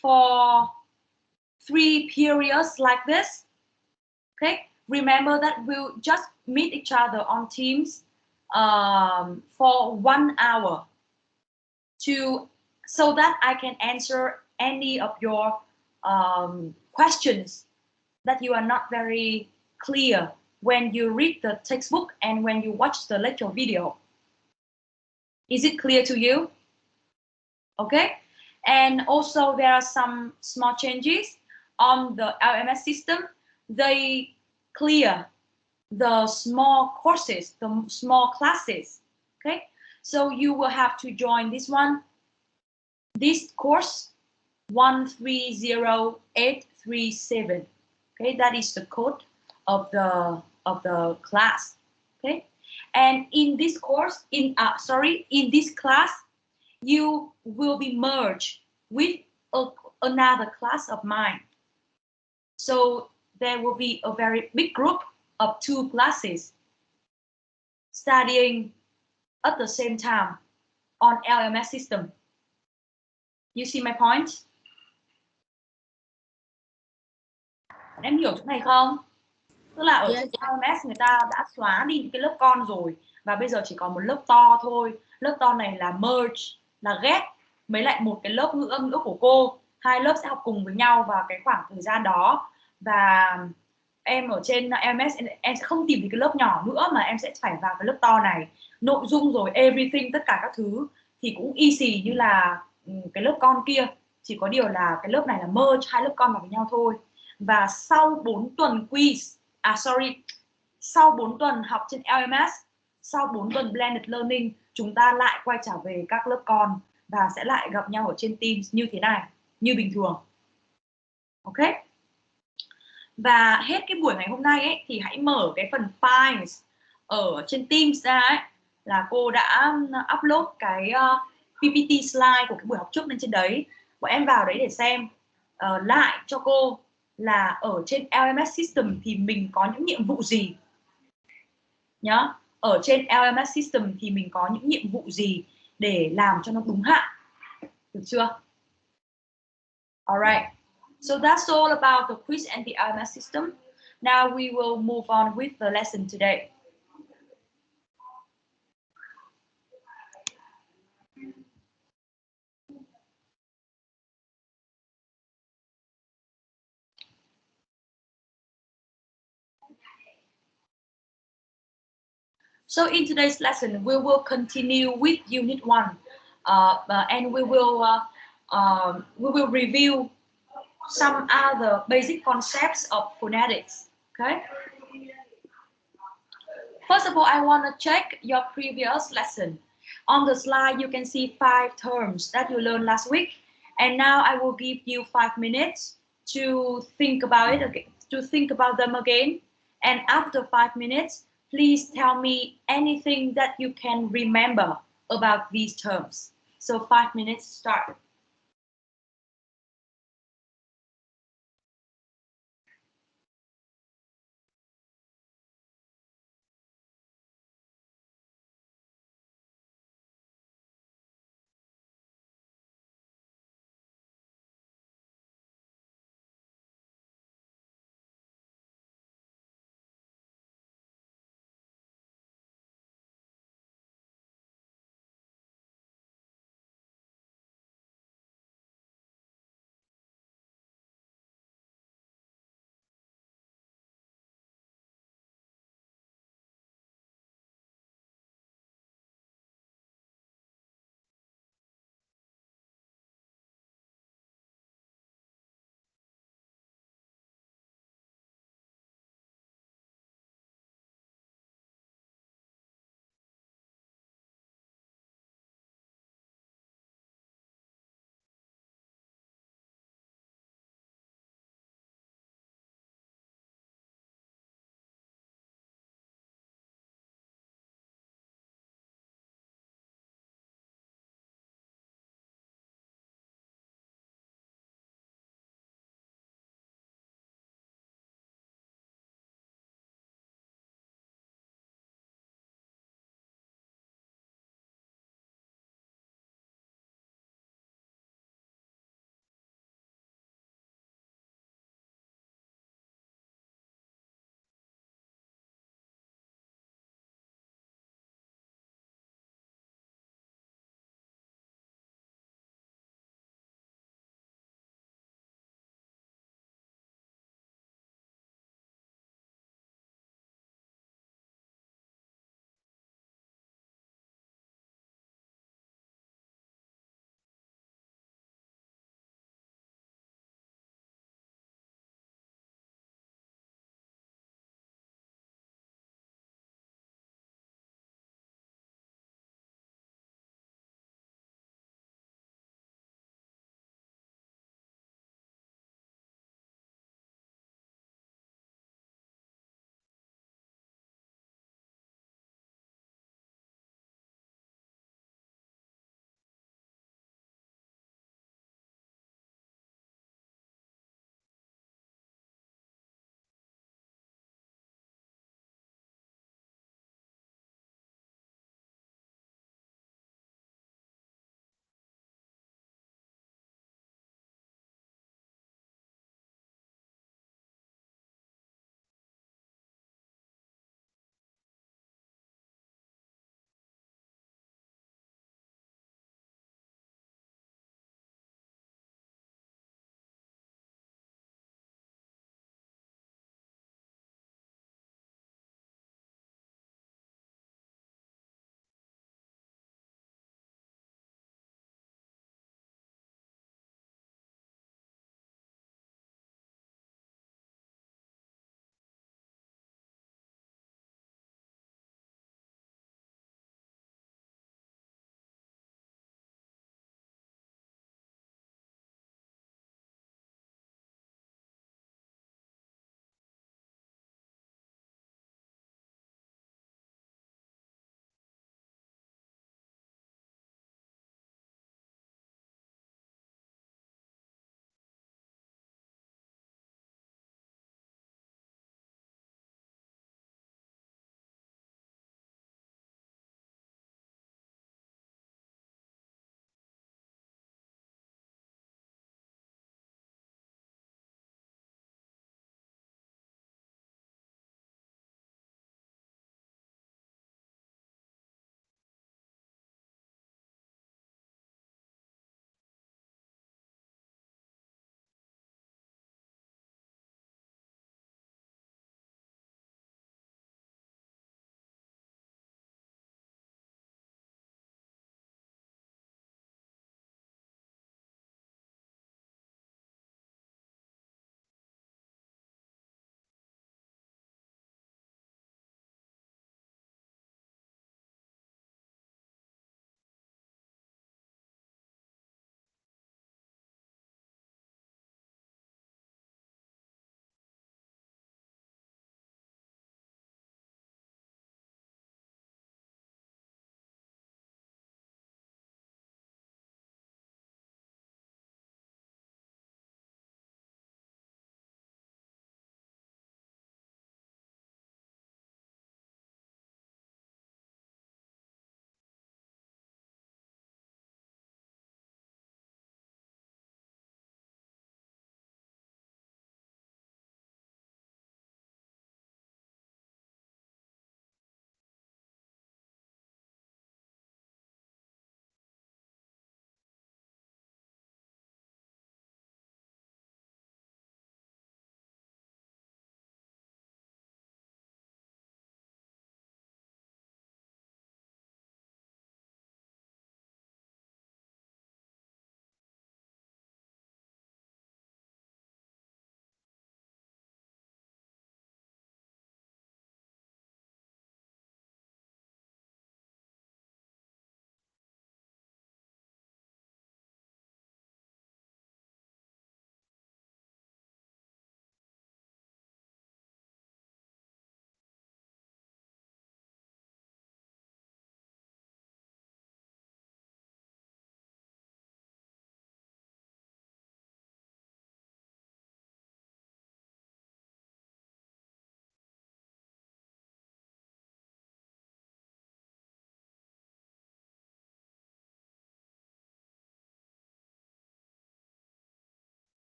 for 3 periods like this. Okay, remember that we'll just meet each other on Teams for 1 hour so that I can answer any of your questions that you are not very clear when you read the textbook and when you watch the lecture video. Is it clear to you? Okay, and also there are some small changes on the LMS system. They clear the small courses, the small classes. Okay, so you will have to join this course 130837. Okay, that is the code of the class. Okay, and in this course, in this class, you will be merged with another class of mine. So there will be a very big group of 2 classes studying at the same time on LMS system. You see my point? Em hiểu chỗ này không? Tức là ở trên LMS người ta đã xóa đi những cái lớp con rồi và bây giờ chỉ còn một lớp to thôi. Lớp to này là merge, là ghép mấy lại một cái lớp ngữ âm nữa của cô. 2 lớp sẽ học cùng với nhau vào cái khoảng thời gian đó. Và em ở trên LMS em sẽ không tìm thấy cái lớp nhỏ nữa mà em sẽ phải vào cái lớp to này. Nội dung rồi everything, tất cả các thứ thì cũng easy như là cái lớp con kia. Chỉ có điều là cái lớp này là merge 2 lớp con vào với nhau thôi. Và sau 4 tuần quiz, sau 4 tuần học trên LMS, sau 4 tuần blended learning, chúng ta lại quay trở về các lớp con và sẽ lại gặp nhau ở trên Teams như thế này, như bình thường. Ok. Và hết cái buổi ngày hôm nay ấy, thì hãy mở cái phần files ở trên Teams ra ấy, là cô đã upload cái PPT slide của cái buổi học trước lên trên đấy. Bọn em vào đấy để xem lại cho cô là ở trên LMS system thì mình có những nhiệm vụ gì nhá. Ở trên LMS system thì mình có những nhiệm vụ gì để làm cho nó đúng hạn. Được chưa? Alright. So that's all about the quiz and the LMS system. Now we will move on with the lesson today. So in today's lesson, we will continue with Unit 1, and we will review some other basic concepts of phonetics. Okay. First of all, I want to check your previous lesson. On the slide, you can see 5 terms that you learned last week, and now I will give you 5 minutes to think about it again, to think about them again. And after 5 minutes, please tell me anything that you can remember about these terms. So 5 minutes start.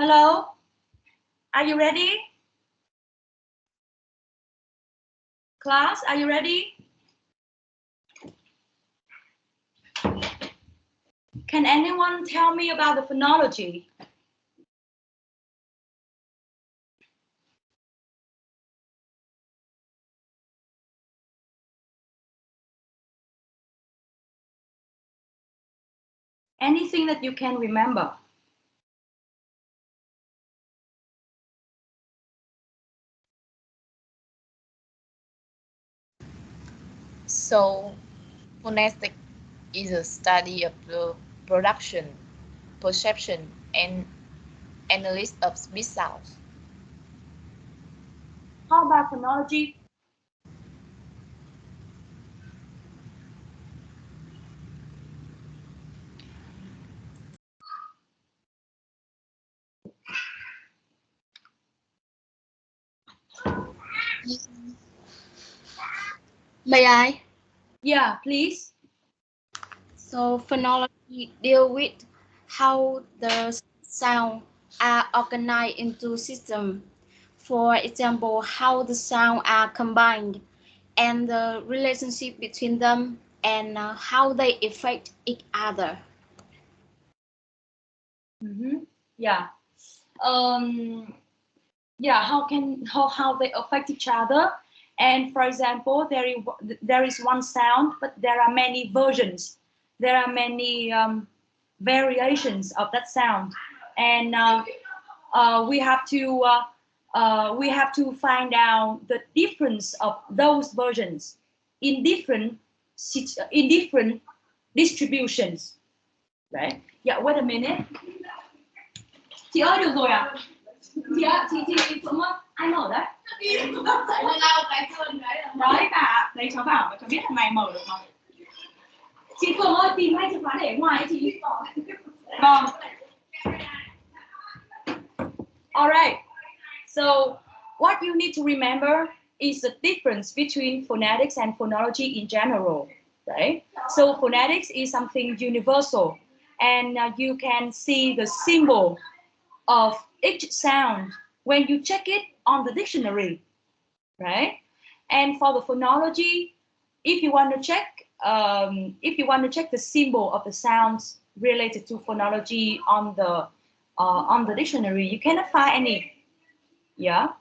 Hello? Are you ready? Class, are you ready? Can anyone tell me about the phonology? Anything that you can remember? So, phonetic is a study of the production, perception, and analysis of speech sounds. How about phonology? May I? Yeah, please. So phonology deal with how the sound are organized into system. For example, how the sound are combined and the relationship between them and how they affect each other. Yeah. Yeah, how they affect each other. And for example, there is one sound, but there are many versions. There are many variations of that sound, and we have to find out the difference of those versions in different distributions. Right? Yeah. Wait a minute. Chị ơi, được rồi à? Chị ạ, chị Phượng ơi, ai mở đấy? Đấy cả, đấy cháu bảo cháu biết thằng này mở được không? Chị Phượng ơi, tìm ngay chìa khóa để ở ngoài chị. Vâng. Alright. So what you need to remember is the difference between phonetics and phonology in general, right? So phonetics is something universal, and you can see the symbol of each sound when you check it on the dictionary, right? And for the phonology, if you want to check the symbol of the sounds related to phonology on the dictionary, you cannot find any. Yeah.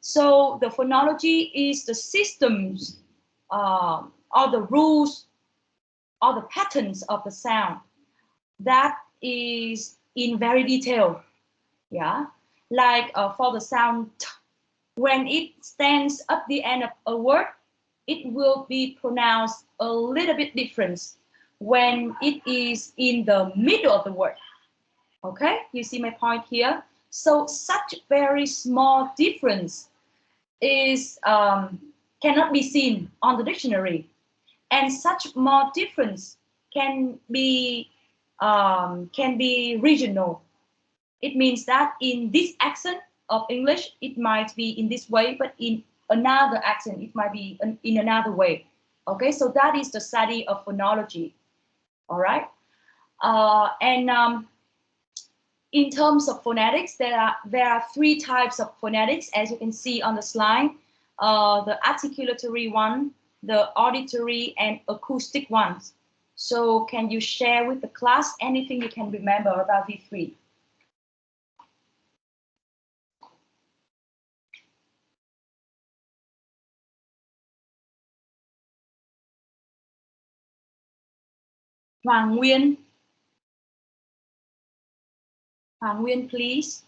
So the phonology is the systems or the rules or the patterns of the sound that is in very detail. Yeah, like for the sound t, when it stands at the end of a word, it will be pronounced a little bit different when it is in the middle of the word. Okay, you see my point here? So such very small difference is cannot be seen on the dictionary, and such small difference can be regional. It means that in this accent of English, it might be in this way, but in another accent, it might be in another way. Okay, so that is the study of phonology. All right. And in terms of phonetics, there are three types of phonetics, as you can see on the slide. The articulatory one, the auditory, and acoustic ones. So can you share with the class anything you can remember about these three? Hoàng Nguyên. Hoàng Nguyên, please.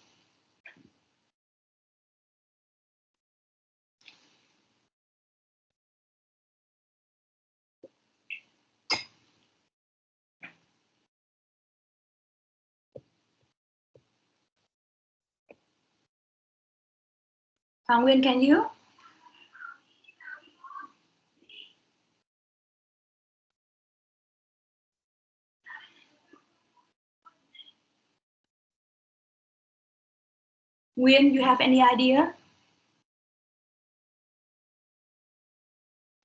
Hoàng Nguyên, can you? Nguyên, you have any idea?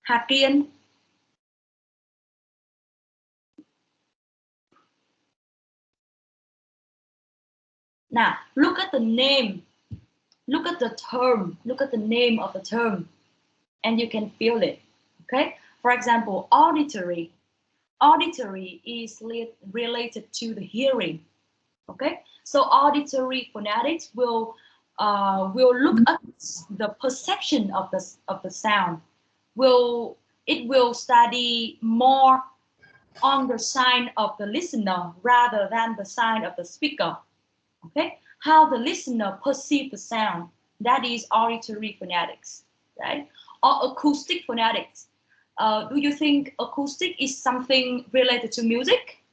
Hà Kiên. Now, look at the name. Look at the term. Look at the name of the term. And you can feel it. Okay? For example, auditory. Auditory is related to the hearing. Okay? So auditory phonetics will look at the perception of the sound. It will study more on the sign of the listener rather than the sign of the speaker. Okay, how the listener perceives the sound, that is auditory phonetics, right? Or acoustic phonetics. Do you think acoustic is something related to music?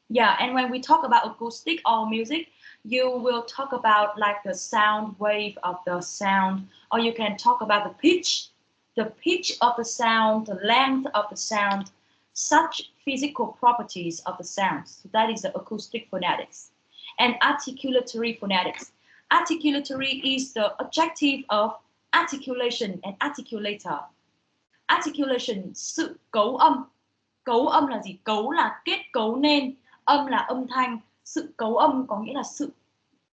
Yeah, and when we talk about acoustic or music, you will talk about like the sound wave of the sound, or you can talk about the pitch of the sound, the length of the sound, such physical properties of the sounds. So that is the acoustic phonetics. And articulatory phonetics. Articulatory is the adjective of articulation and articulator. Articulation, sự cấu âm. Cấu âm là gì? Cấu là kết cấu nên, âm là âm thanh. Sự cấu âm có nghĩa là sự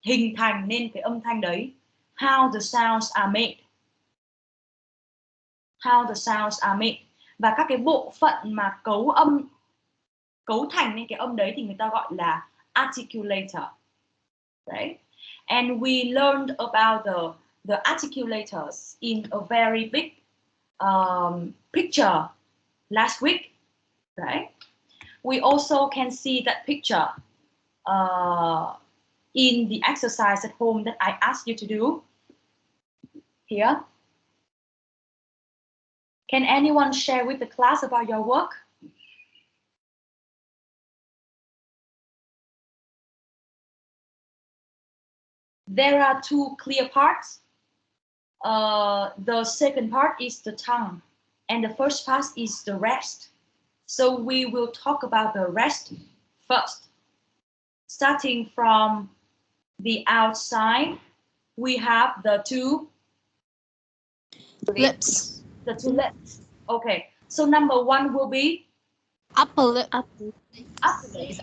hình thành nên cái âm thanh đấy. How the sounds are made. How the sounds are made. Và các cái bộ phận mà cấu thành nên cái âm đấy thì người ta gọi là articulator. Right? And we learned about the articulators in a very big picture last week. Right? We also can see that picture in the exercise at home that I asked you to do here. Can anyone share with the class about your work? There are two clear parts. The second part is the tongue, and the first part is the rest. So we will talk about the rest first. Starting from the outside, we have the two Lips. The two lips. Okay. So number one will be Upper lip. upper lip.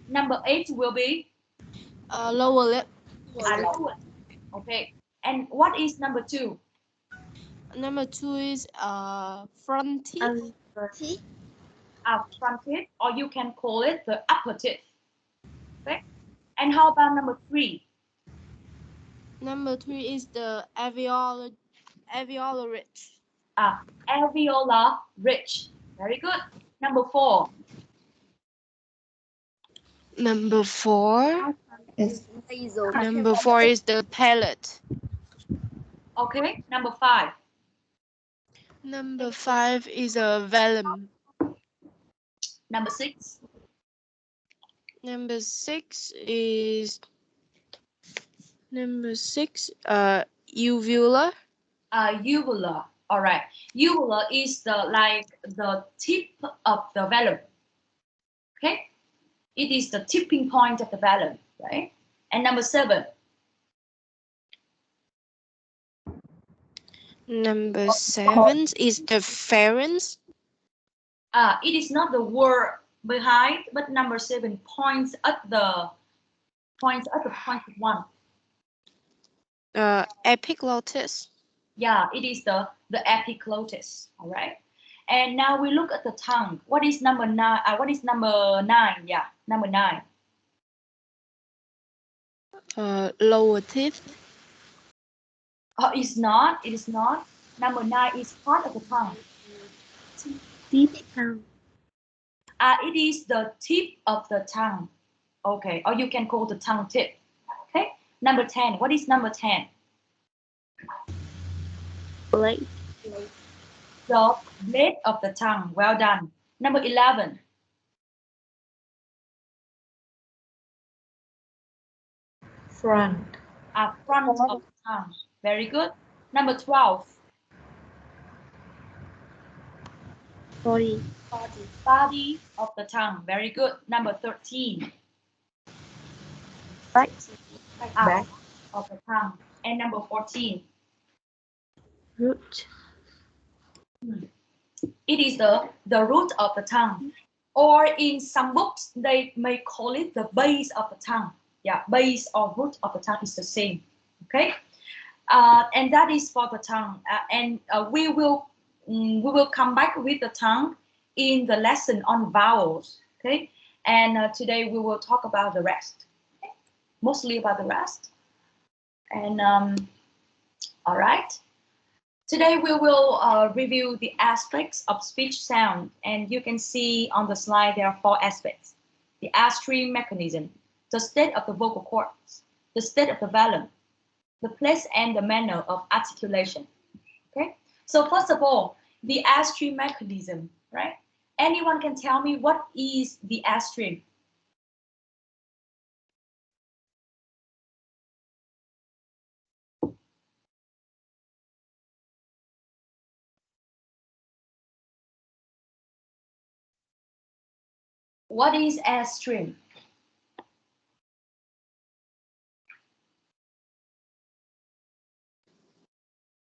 Number 8 will be Lower lip. lower. Okay. And what is number 2? Number 2 is front teeth. Front teeth, or you can call it the upper teeth. Okay. And how about number 3? Number 3 is the alveolar ridge. Alveolar ridge. Very good. Number 4. Number 4 is the palate. Okay. Number 5. Number 5 is a velum. Number 6. Number 6 is uvula. Uvula. All right. Uvula is the tip of the velum. Okay. It is the tipping point of the velum, right? And number 7. Number 7 is the pharynx. It is not the word behind, but number 7 points at the point one. Epiglottis. Yeah, it is the epiglottis. All right. And now we look at the tongue. What is number 9? What is number 9? Yeah, number 9. Lower teeth. It's not. It is not. Number 9 is part of the tongue. Deep tongue. It is the tip of the tongue. Okay, or you can call the tongue tip. Okay. Number 10. What is number 10? Blade. The blade of the tongue. Well done. Number 11. Front. Front of the tongue. Very good. Number 12. Body. Body of the tongue. Very good. Number 13. Back. Back of the tongue. And number 14. Root. It is the root of the tongue. or in some books they may call it the base of the tongue. Yeah, base or root of the tongue is the same. Okay, and that is for the tongue. And we will come back with the tongue in the lesson on vowels. Okay, and today we will talk about the rest. Okay? Mostly about the rest. And all right. Today we will review the aspects of speech sound, and you can see on the slide there are 4 aspects: the S-stream mechanism, the state of the vocal cords, the state of the vellum, the place and the manner of articulation. Okay, so first of all, the S-stream mechanism, right? Anyone can tell me what is the S-stream? What is S-stream?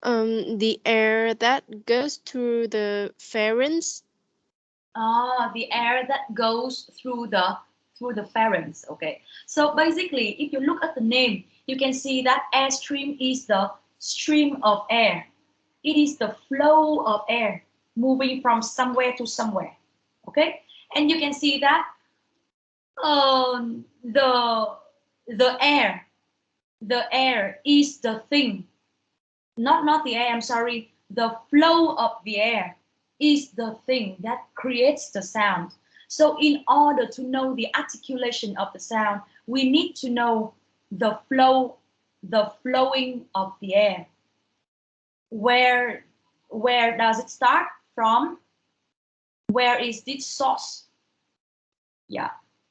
The air that goes through the pharynx. The air that goes through the pharynx. Okay, so basically, if you look at the name, you can see that air stream is the stream of air. It is the flow of air moving from somewhere to somewhere. Okay, and you can see that the air is the thing, not the air, I'm sorry, the flow of the air is the thing that creates the sound. So in order to know the articulation of the sound, we need to know the flowing of the air. Where does it start from? Where is its source? Yeah,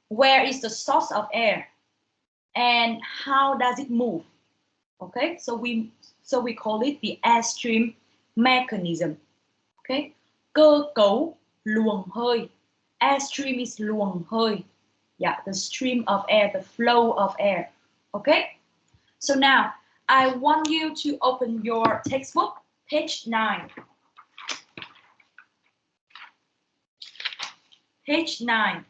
where is the source of air, and how does it move? Okay, so we call it the airstream mechanism. Okay, cơ cấu luồng hơi. Airstream is luồng hơi. Yeah, the stream of air, the flow of air. Okay, so now I want you to open your textbook, page 9. Page 9.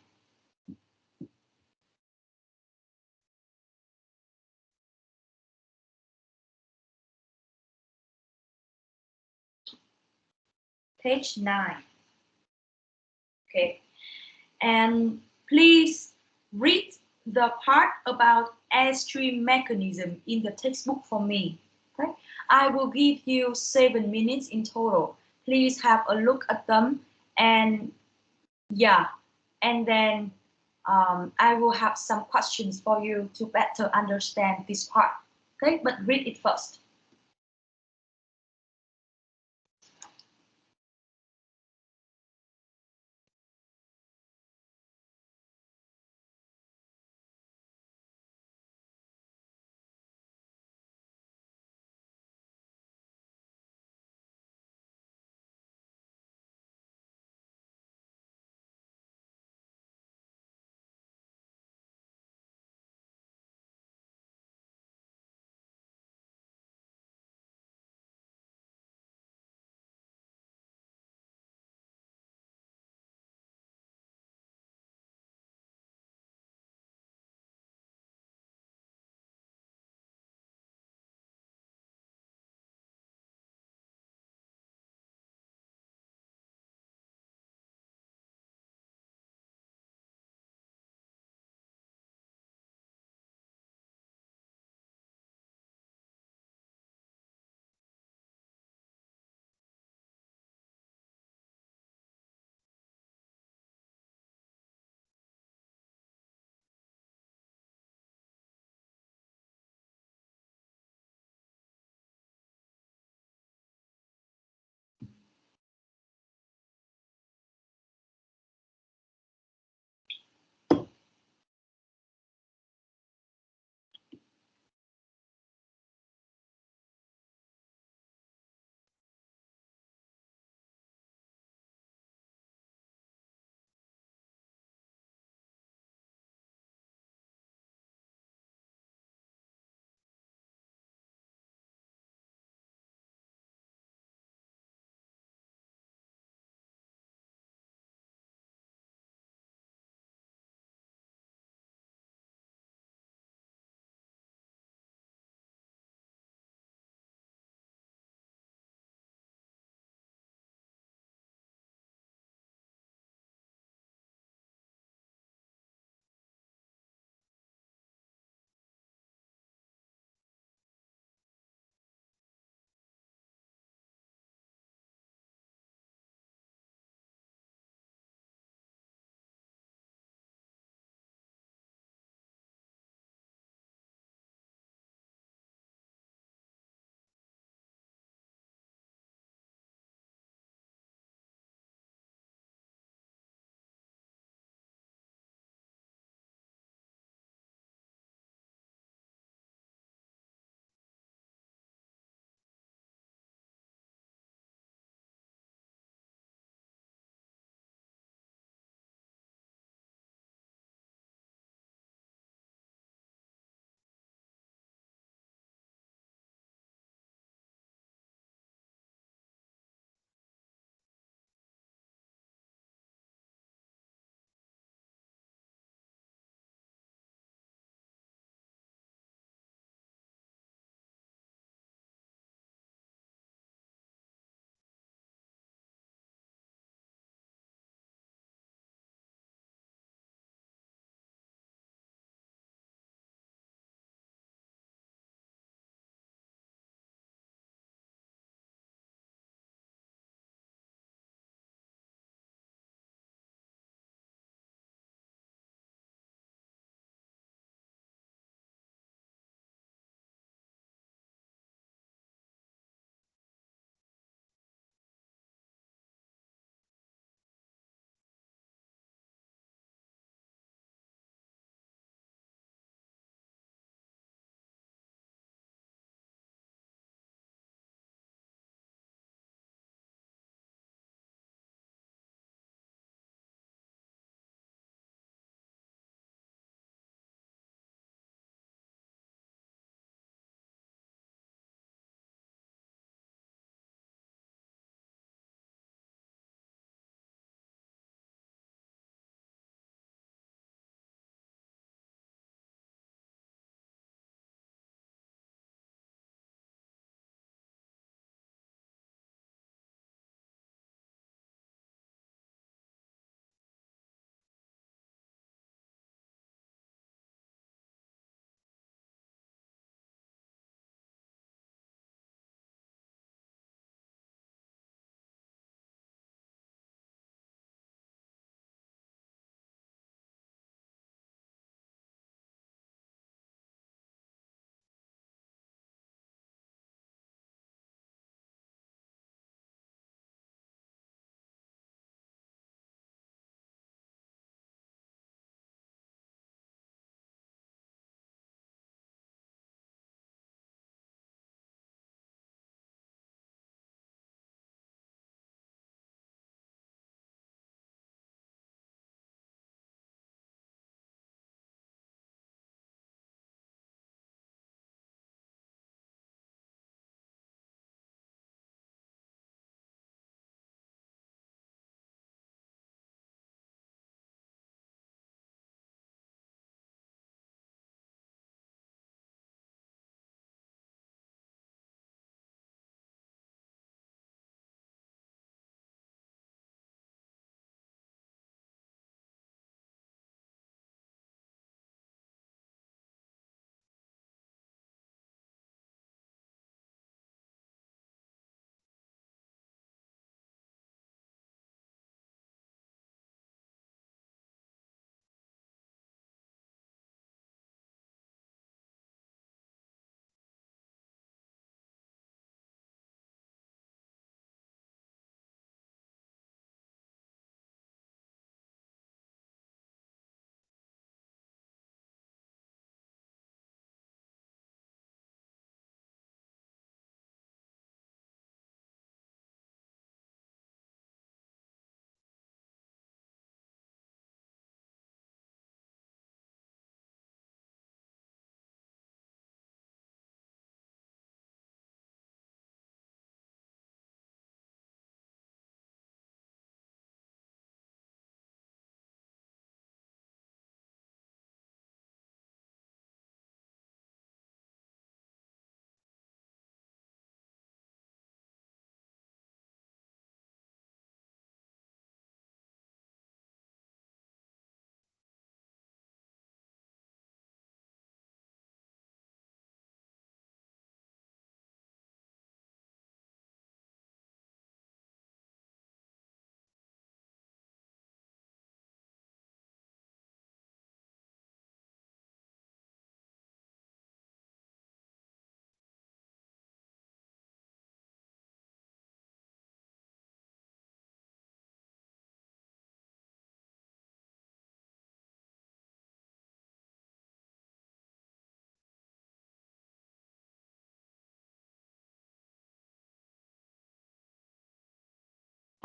Page 9. Okay, and please read the part about airstream mechanism in the textbook for me. Okay, I will give you 7 minutes in total. Please have a look at them, and yeah, and then I will have some questions for you to better understand this part. Okay, but read it first.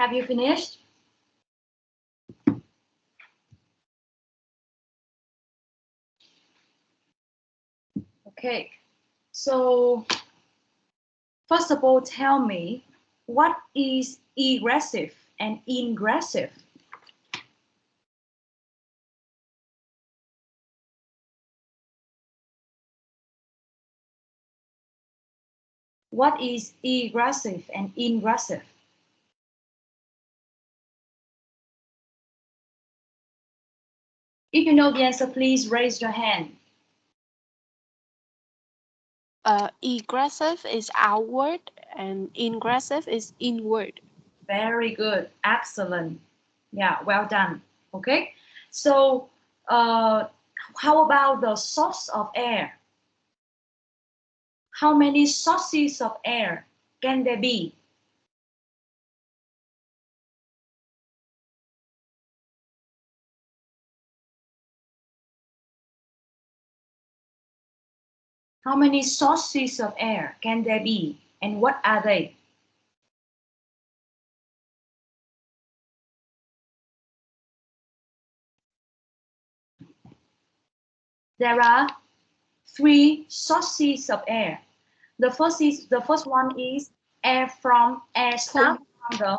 Have you finished? Okay. So, first of all, tell me, what is egressive and ingressive? What is egressive and ingressive? If you know the answer, please raise your hand. Egressive is outward and ingressive is inward. Very good. Excellent. Yeah, well done. Okay. So, how about the source of air? How many sources of air can there be? How many sources of air can there be, and what are they? There are 3 sources of air. The first one is air start from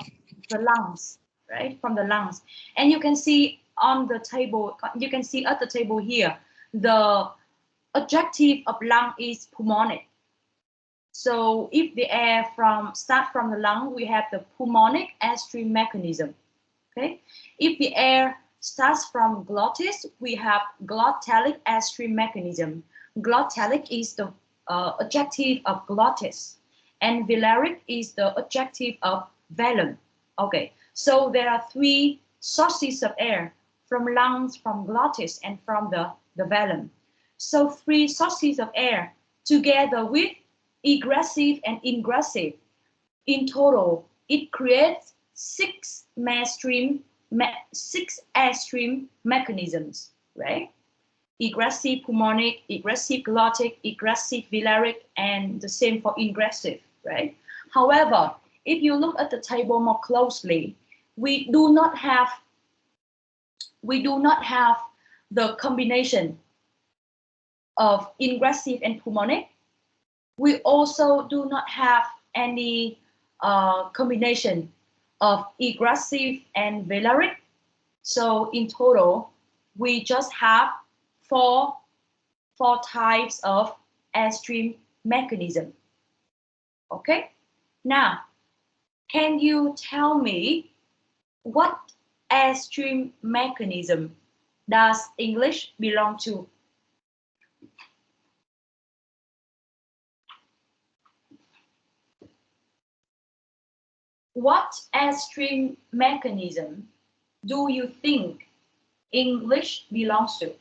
the lungs, right? From the lungs. And you can see on the table, you can see at the table here, the adjective of lung is pulmonic. So if the air start from the lung, we have the pulmonic airstream mechanism. Okay. If the air starts from glottis, we have glottalic airstream mechanism. Glottalic is the adjective of glottis, and velaric is the adjective of velum. Okay, so there are 3 sources of air, from lungs, from glottis, and from the velum. So 3 sources of air together with egressive and ingressive. In total, it creates 6 airstream mechanisms, right? Egressive pulmonic, egressive glottic, egressive velaric, and the same for ingressive, right? However, if you look at the table more closely, we do not have the combination of ingressive and pulmonic. We also do not have any combination of egressive and velaric. So in total, we just have four types of airstream mechanism. Okay, now can you tell me what airstream mechanism does English belong to? What airstream mechanism do you think English belongs to?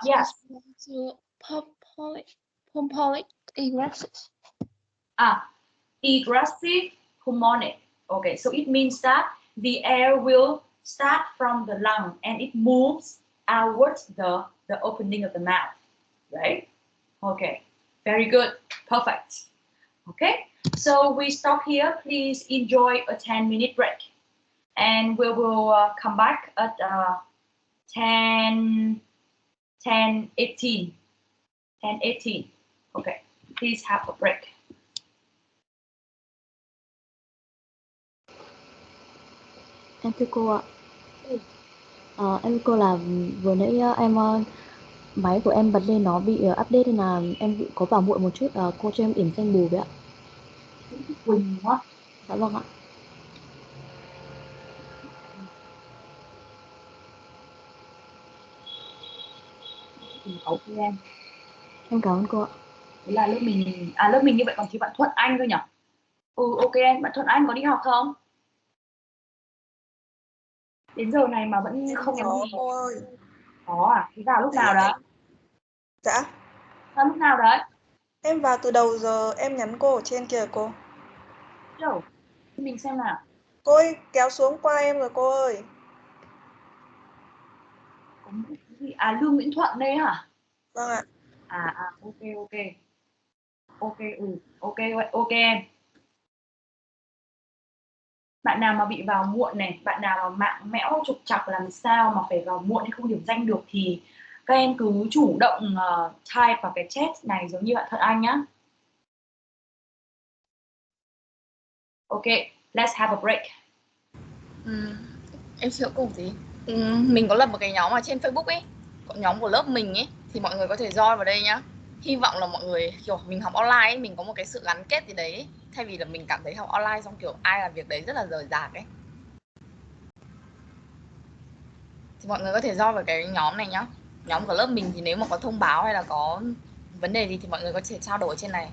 Yes. Pulmonic egressive. Egressive pulmonic. Okay, so it means that the air will start from the lung and it moves outwards the opening of the mouth, right? Okay, very good, perfect. Okay, so we stop here. Please enjoy a 10-minute break, and we will come back at 10:18. Okay, please have a break. Em thưa cô ạ. Em thưa cô là vừa nãy máy của em bật lên nó bị update nên là em có vào muộn một chút. Cô cho em điểm danh bù với ạ. Quỳnh đúng không? Dạ vâng ạ. Ok em. Em cảm ơn cô ạ. Đấy là lớp mình như vậy, còn thiếu bạn Thuận Anh thôi nhỉ? Ok em, bạn Thuận Anh có đi học không? Đến giờ này mà vẫn không nhắn gì. Cô ơi. Có à? Thì vào lúc nào đấy? Dạ. Vào lúc nào đấy? Em vào từ đầu giờ, em nhắn cô ở trên kìa cô. Đâu? Mình xem nào. Cô ơi, kéo xuống qua em rồi cô ơi. Lương Nguyễn Thuận đây hả? Vâng ạ. Ok ok. Ok ok ok em. Bạn nào mà bị vào muộn này, bạn nào mà mạng mẽo trục trặc làm sao mà phải vào muộn hay không điểm danh được thì các em cứ chủ động type vào cái chat này giống như bạn Thuận Anh nhá. Ok, let's have a break. Em chưa cùng gì. Mình có lập một cái nhóm ở trên Facebook ấy, nhóm của lớp mình ấy, thì mọi người có thể join vào đây nhá. Hy vọng là mọi người kiểu mình học online ấy, mình có một cái sự gắn kết gì đấy ấy. Thay vì là mình cảm thấy học online xong kiểu ai làm việc đấy rất là rời rạc ấy, thì mọi người có thể join vào cái nhóm này nhá. Nhóm của lớp mình thì nếu mà có thông báo hay là có vấn đề gì thì mọi người có thể trao đổi trên này.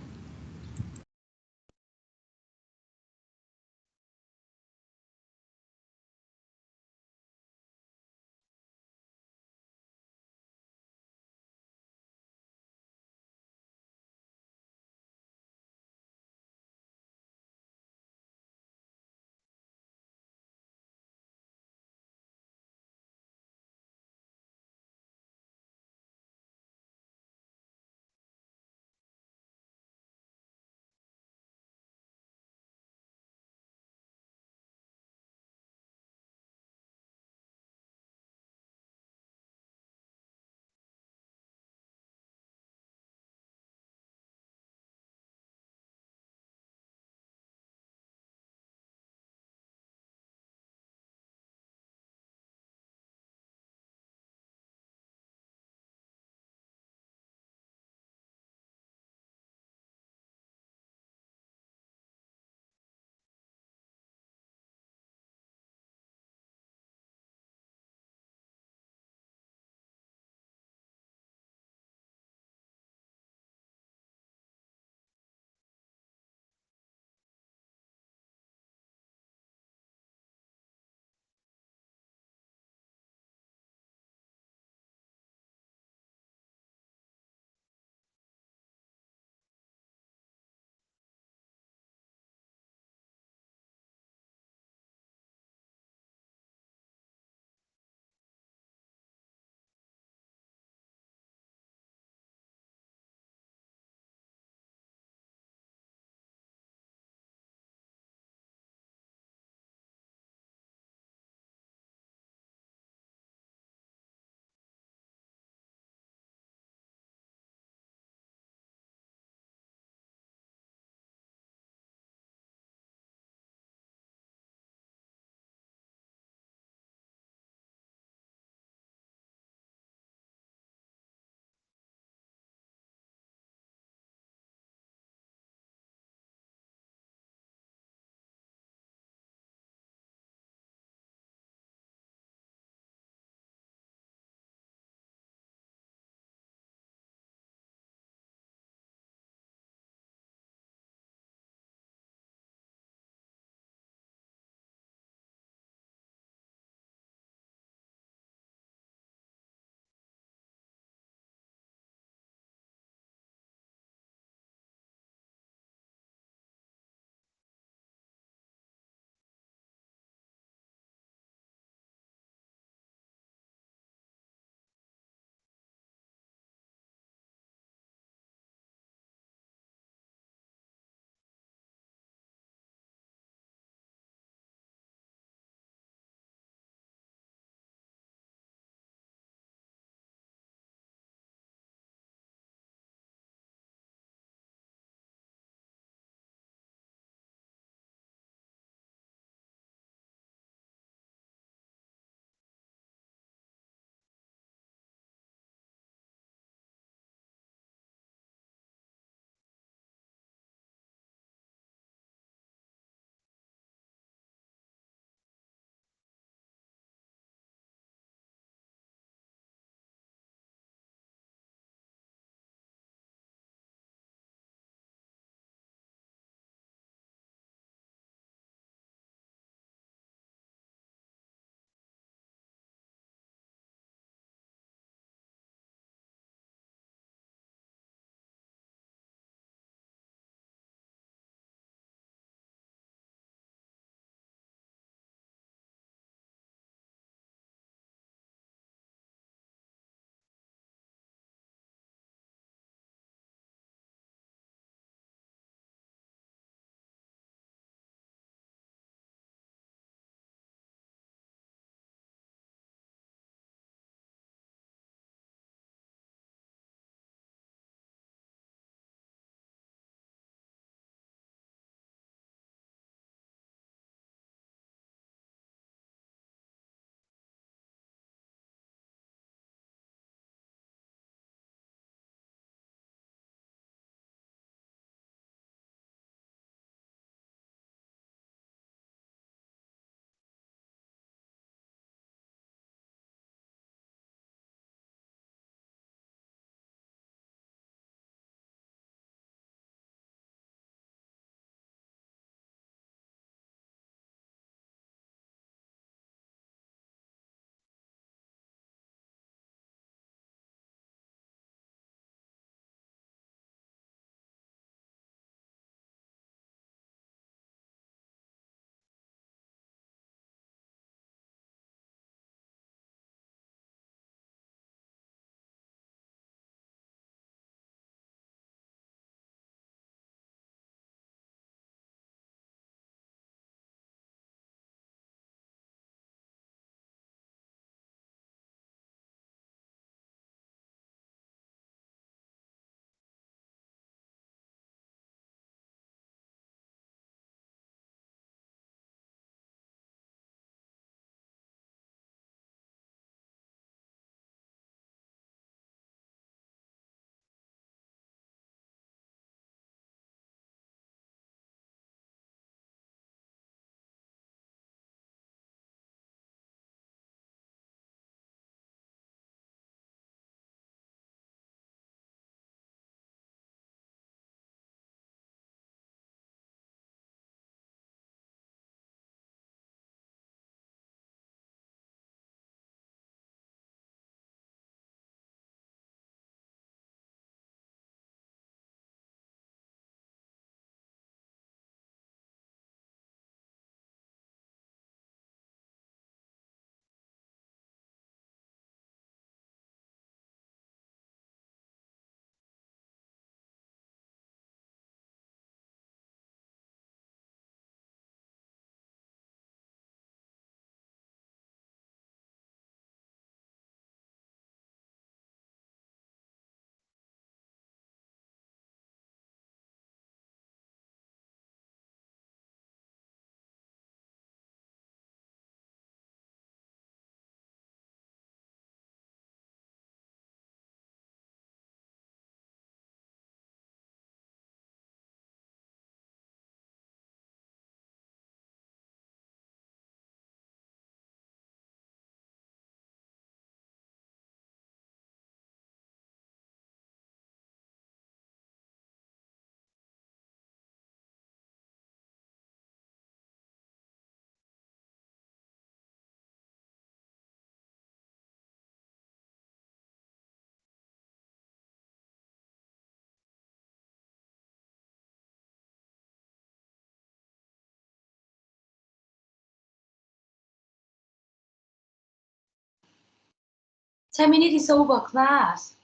10 minutes is over, class.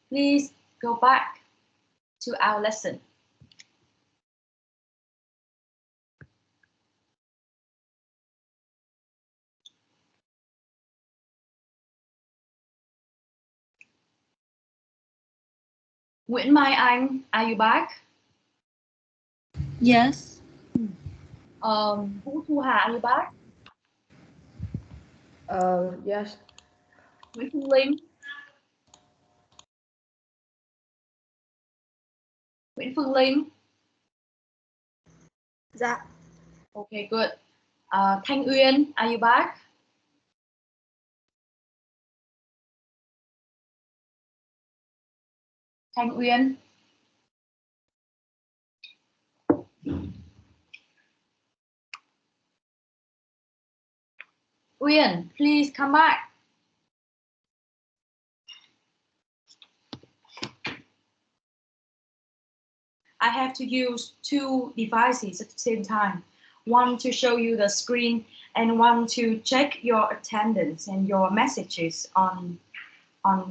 Please go back to our lesson. Nguyễn Mai Anh, are you back? Yes. Vũ Thu Hà, are you back? Yes. Nguyễn Phương Linh. Nguyễn Phương Linh. Dạ. Okay, good. Thanh Uyên, are you back? Thanh Uyên. Uyên, please come back. I have to use two devices at the same time. One to show you the screen and one to check your attendance and your messages on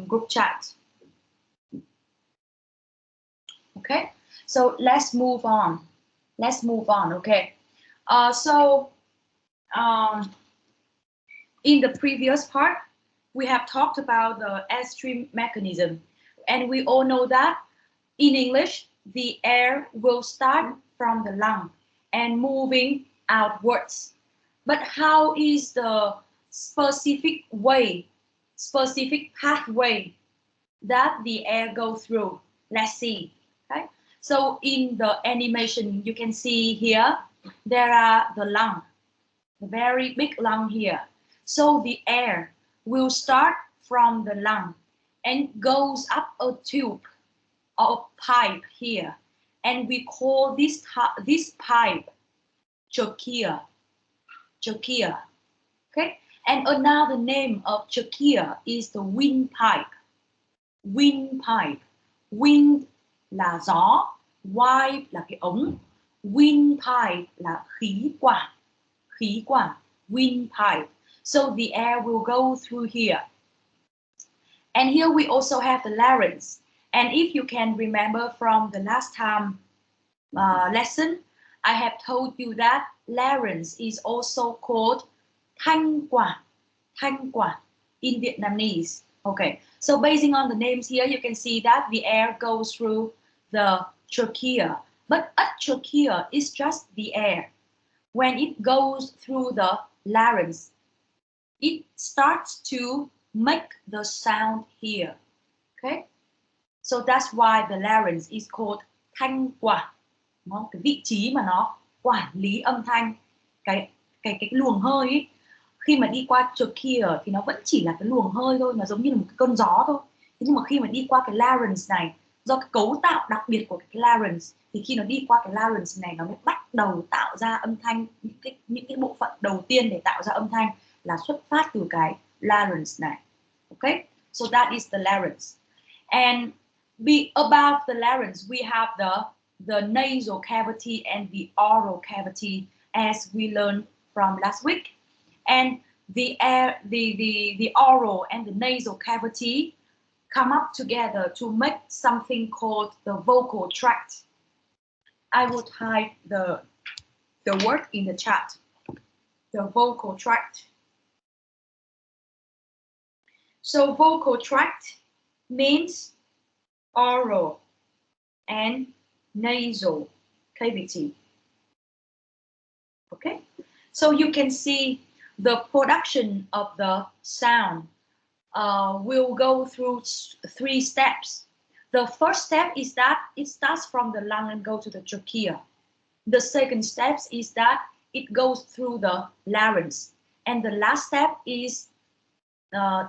group chat. Okay, so let's move on. Let's move on, okay. In the previous part, we have talked about the airstream mechanism. And we all know that in English, the air will start from the lung and moving outwards. But how is the specific pathway that the air goes through? Let's see. Okay. So in the animation, you can see here, there are the lung, the very big lung here. So the air will start from the lung and goes up a tube or a pipe here. And we call this pipe trachea. Trachea. Okay? And another name of trachea is the windpipe. Windpipe. Wind là gió, pipe là cái ống, windpipe là khí quản. Khí quản, windpipe. So the air will go through here. And here we also have the larynx. And if you can remember from the last time lesson, I have told you that larynx is also called thanh quản in Vietnamese. Okay, so basing on the names here, you can see that the air goes through the trachea. But a trachea is just the air. When it goes through the larynx, it starts to make the sound here. Okay, so that's why the larynx is called thanh quản. Cái vị trí mà nó quản lý âm thanh, cái luồng hơi ấy, khi mà đi qua trachea thì nó vẫn chỉ là cái luồng hơi thôi, nó giống như là một cái cơn gió thôi. Thế nhưng mà khi mà đi qua cái larynx này, do cái cấu tạo đặc biệt của cái larynx, thì khi nó đi qua cái larynx này, nó mới bắt đầu tạo ra âm thanh. Những cái bộ phận đầu tiên để tạo ra âm thanh là xuất phát từ cái larynx này. Okay, so that is the larynx. And above the larynx, we have the nasal cavity and the oral cavity, as we learned from last week. And the oral and the nasal cavity come up together to make something called the vocal tract. I will type the word in the chat. The vocal tract. So vocal tract means oral and nasal cavity. Okay, so you can see the production of the sound will go through 3 steps. The first step is that it starts from the lung and goes to the trachea. The second step is that it goes through the larynx. And the last step is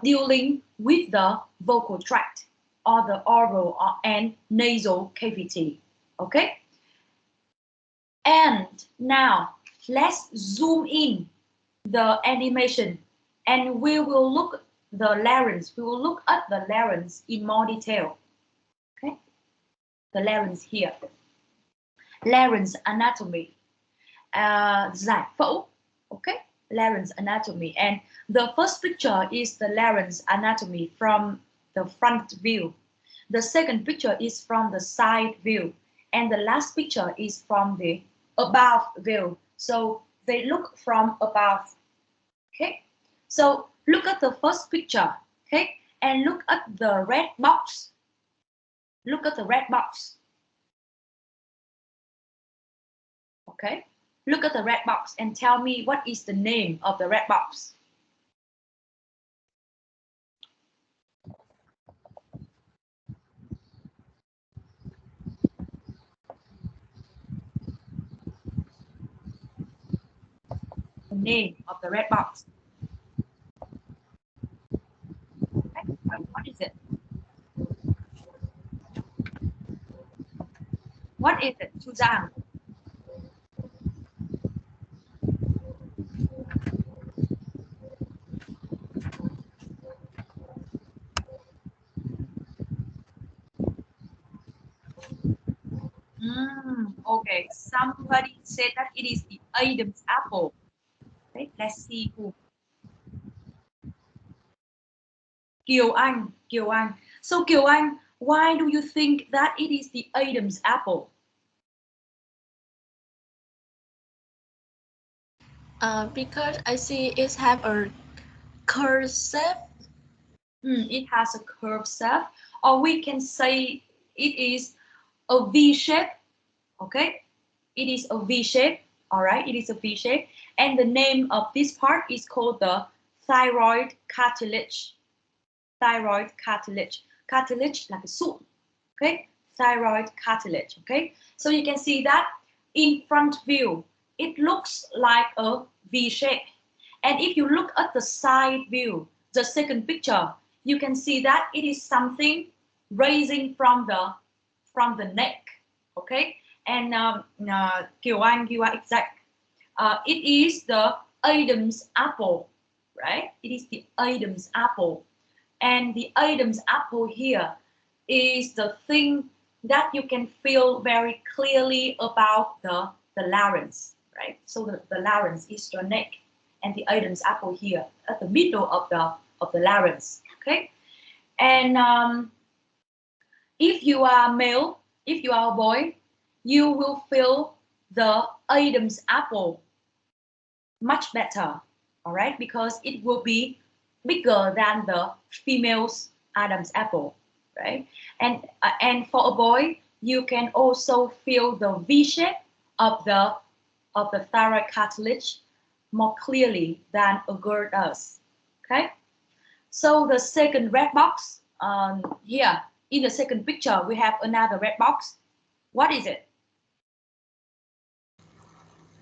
dealing with the vocal tract or the oral and nasal cavity. Okay? And now let's zoom in the animation and we will look the larynx. We will look at the larynx in more detail. Okay? The larynx here. Larynx anatomy. Giải phẫu. Okay? larynx anatomy. And the first picture is the larynx anatomy from the front view. The second picture is from the side view. And the last picture is from the above view. So they look from above. Okay, so look at the first picture, okay, and look at the red box. Look at the red box. Okay, look at the red box and tell me what is the name of the red box. The name of the red box. Okay. What is it? What is it, Suzanne? Okay, somebody said that it is the Adam's apple. Okay, let's see who. Kiều Anh, Kiều Anh. So Kiều Anh, why do you think that it is the Adam's apple? Because I see it have a curved shape. It has a curved shape, or we can say it is a V shape. Okay, it is a V shape. All right, it is a V shape, and the name of this part is called the thyroid cartilage. Thyroid cartilage. Cartilage là cái sụn. Okay, thyroid cartilage. Okay, so you can see that in front view, it looks like a V shape. And if you look at the side view, the second picture, you can see that it is something raising from the neck. Okay, and Kiều Anh, you are exact. It is the Adam's apple, right? It is the Adam's apple. And the Adam's apple here is the thing that you can feel very clearly about the larynx, right? So the larynx is your neck, and the Adam's apple here at the middle of the larynx. Okay, and if you are male, if you are a boy, you will feel the Adam's apple much better. All right, because it will be bigger than the female's Adam's apple, right? And for a boy, you can also feel the V shape of the thyroid cartilage more clearly than a girl does. Okay, so the second red box here in the second picture, we have another red box. What is it?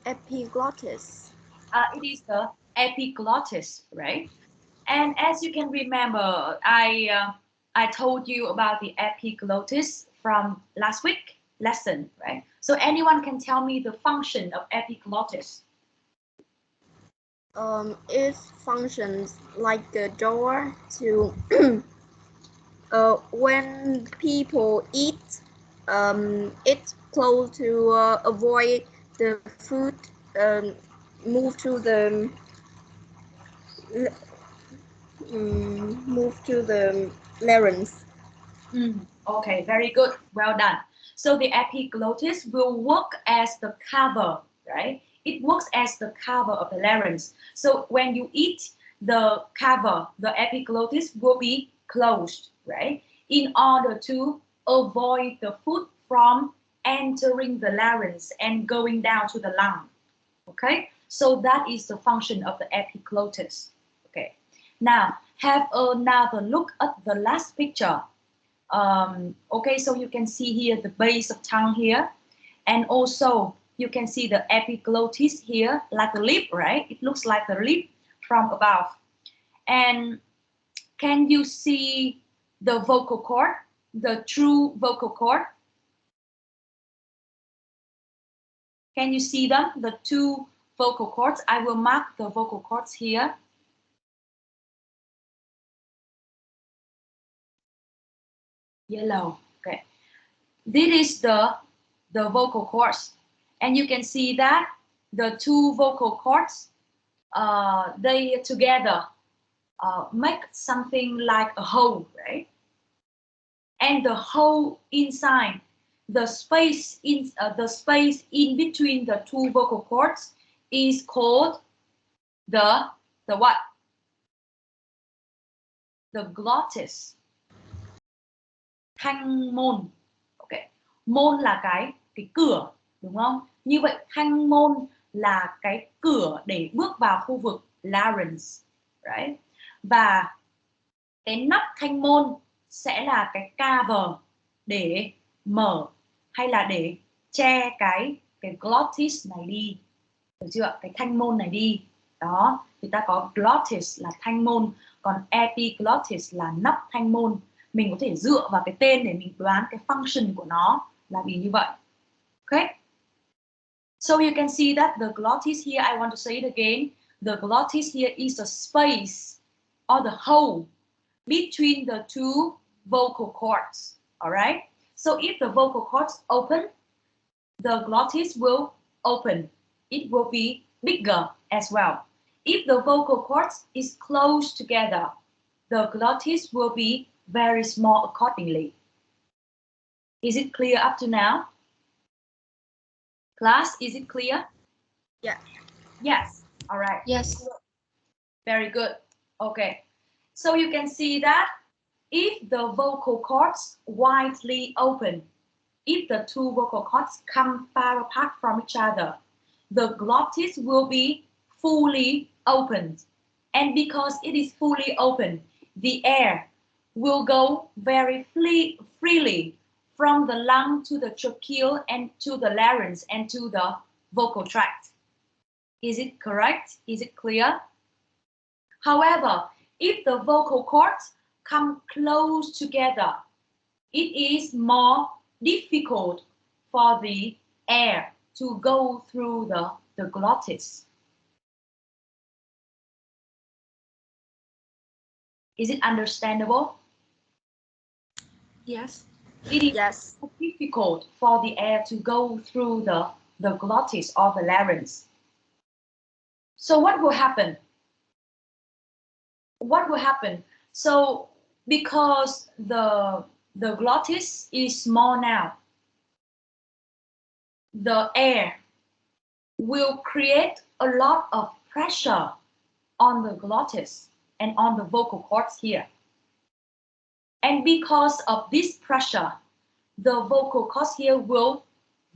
Epiglottis. It is the epiglottis, right? And as you can remember, I told you about the epiglottis from last week lesson, right? So anyone can tell me the function of epiglottis? It functions like a door to when people eat, it's close to avoid the food move to the larynx. Okay, very good. Well done. So the epiglottis will work as the cover, right? It works as the cover of the larynx. So when you eat, the cover, the epiglottis will be closed, right? In order to avoid the food from entering the larynx and going down to the lung. Okay, so that is the function of the epiglottis. Okay, now have another look at the last picture. Okay, so you can see here the base of tongue here, and also you can see the epiglottis here, like a lip, right? It looks like a lip from above. And can you see the vocal cord, the true vocal cord? Can you see them, the two vocal cords? I will mark the vocal cords here. Yellow. Okay, this is the vocal cords, and you can see that the two vocal cords they together make something like a hole, right? And the hole inside, the space in between the two vocal cords is called the what? The glottis. Thanh môn. Okay. Môn là cái cửa, đúng không? Như vậy thanh môn là cái cửa để bước vào khu vực larynx, right? Và cái nắp thanh môn sẽ là cái cover để mở hay là để che cái glottis này đi, được chưa? Cái thanh môn này đi. Đó, thì ta có glottis là thanh môn, còn epiglottis là nắp thanh môn. Mình có thể dựa vào cái tên để mình đoán cái function của nó là vì như vậy. Okay? So you can see that the glottis here, I want to say it again, the glottis here is the space or the hole between the two vocal cords. All right? So if the vocal cords open, the glottis will open. It will be bigger as well. If the vocal cords is close together, the glottis will be very small accordingly. Is it clear up to now? Class, is it clear? Yeah. Yes. All right. Yes. Very good. Okay. So you can see that if the vocal cords widely open, if the two vocal cords come far apart from each other, the glottis will be fully opened. And because it is fully open, the air will go very freely from the lung to the tracheal and to the larynx and to the vocal tract. Is it correct? Is it clear? However, if the vocal cords come close together, it is more difficult for the air to go through the glottis. Is it understandable? Yes. It is difficult for the air to go through the glottis or the larynx. So what will happen? What will happen? So because the glottis is small now, the air will create a lot of pressure on the glottis and on the vocal cords here. And because of this pressure, the vocal cords here will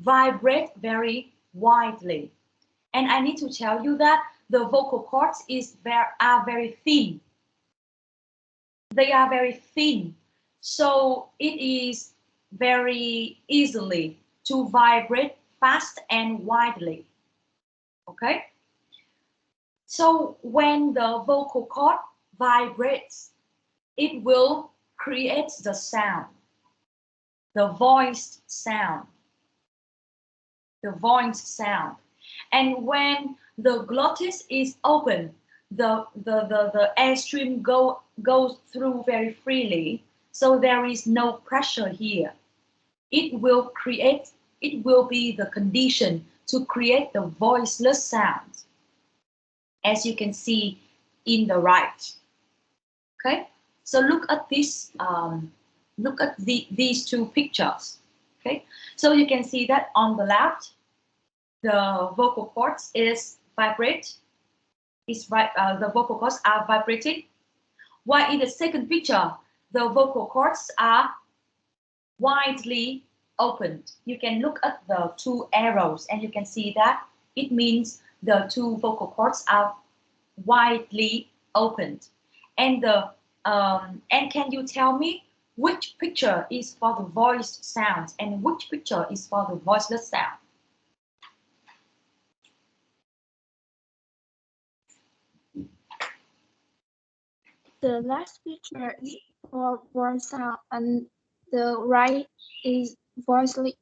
vibrate very widely. And I need to tell you that the vocal cords are very thin. They are very thin. So it is very easily to vibrate fast and widely. Okay? So when the vocal cord vibrates, it will create the sound, the voiced sound, the voiced sound. And when the glottis is open, the airstream goes through very freely, so there is no pressure here. It will be the condition to create the voiceless sound, as you can see in the right. Okay, so look at this. Look at these two pictures. Okay, so you can see that on the left, the vocal cords is vibrate. The vocal cords are vibrating. While in the second picture, the vocal cords are widely opened. You can look at the two arrows and you can see that it means the two vocal cords are widely opened. And and can you tell me which picture is for the voiced sounds and which picture is for the voiceless sound? The last picture is for voice sound and the right is voiceless.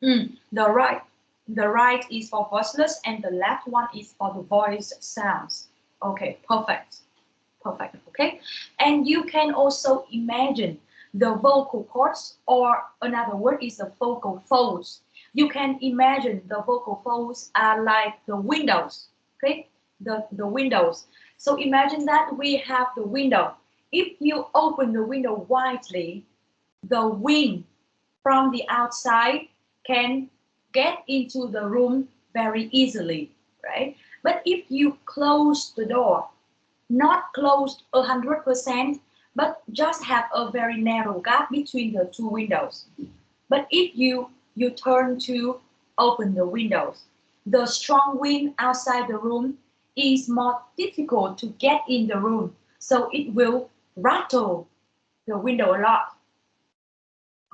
The right is for voiceless and the left one is for the voiced sounds. Okay, perfect. Perfect. Okay, and you can also imagine the vocal cords, or another word is the vocal folds. You can imagine the vocal folds are like the windows. Okay, the windows. So imagine that we have the window. If you open the window widely, the wind from the outside can get into the room very easily, right? But if you close the door, not closed 100%, but just have a very narrow gap between the two windows. But if you turn to open the windows, the strong wind outside the room is more difficult to get in the room, so it will rattle the window a lot.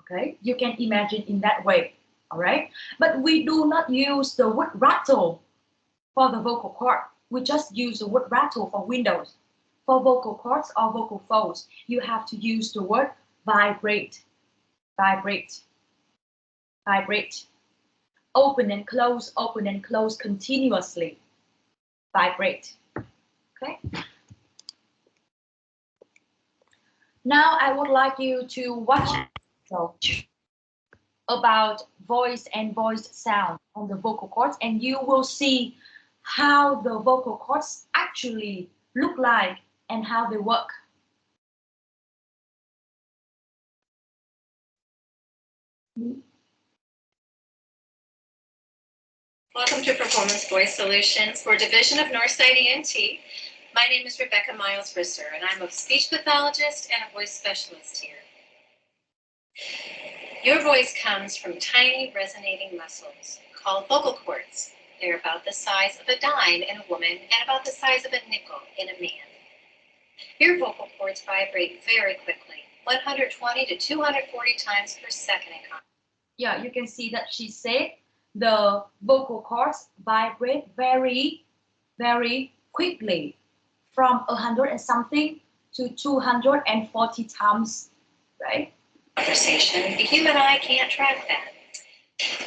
Okay, you can imagine in that way. All right, but we do not use the word rattle for the vocal cord. We just use the word rattle for windows. For vocal cords or vocal folds, you have to use the word vibrate, vibrate, vibrate. Open and close continuously. Vibrate. Okay. Now I would like you to watch about voice and voiced sound on the vocal cords, and you will see how the vocal cords actually look like and how they work. Welcome to Performance Voice Solutions for Division of Northside ENT. My name is Rebecca Miles-Risser, and I'm a speech pathologist and a voice specialist here. Your voice comes from tiny resonating muscles called vocal cords. They're about the size of a dime in a woman and about the size of a nickel in a man. Your vocal cords vibrate very quickly, 120 to 240 times per second in contact. Yeah, you can see that she said the vocal cords vibrate very, very quickly, from 100 and something to 240 times, right? Conversation, the human eye can't track that.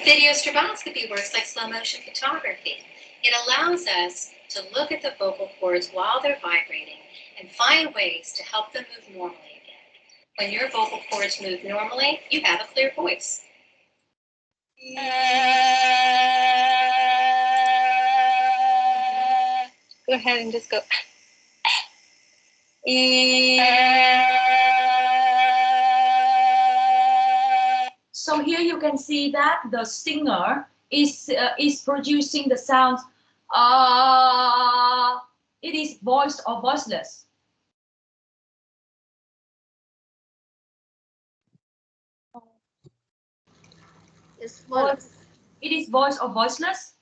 Video stroboscopy works like slow motion photography. It allows us to look at the vocal cords while they're vibrating and find ways to help them move normally again. When your vocal cords move normally, you have a clear voice. Go ahead and just go. So here you can see that the singer is producing the sound. It is voiced or voiceless. It's voice. It is voiced or voiceless.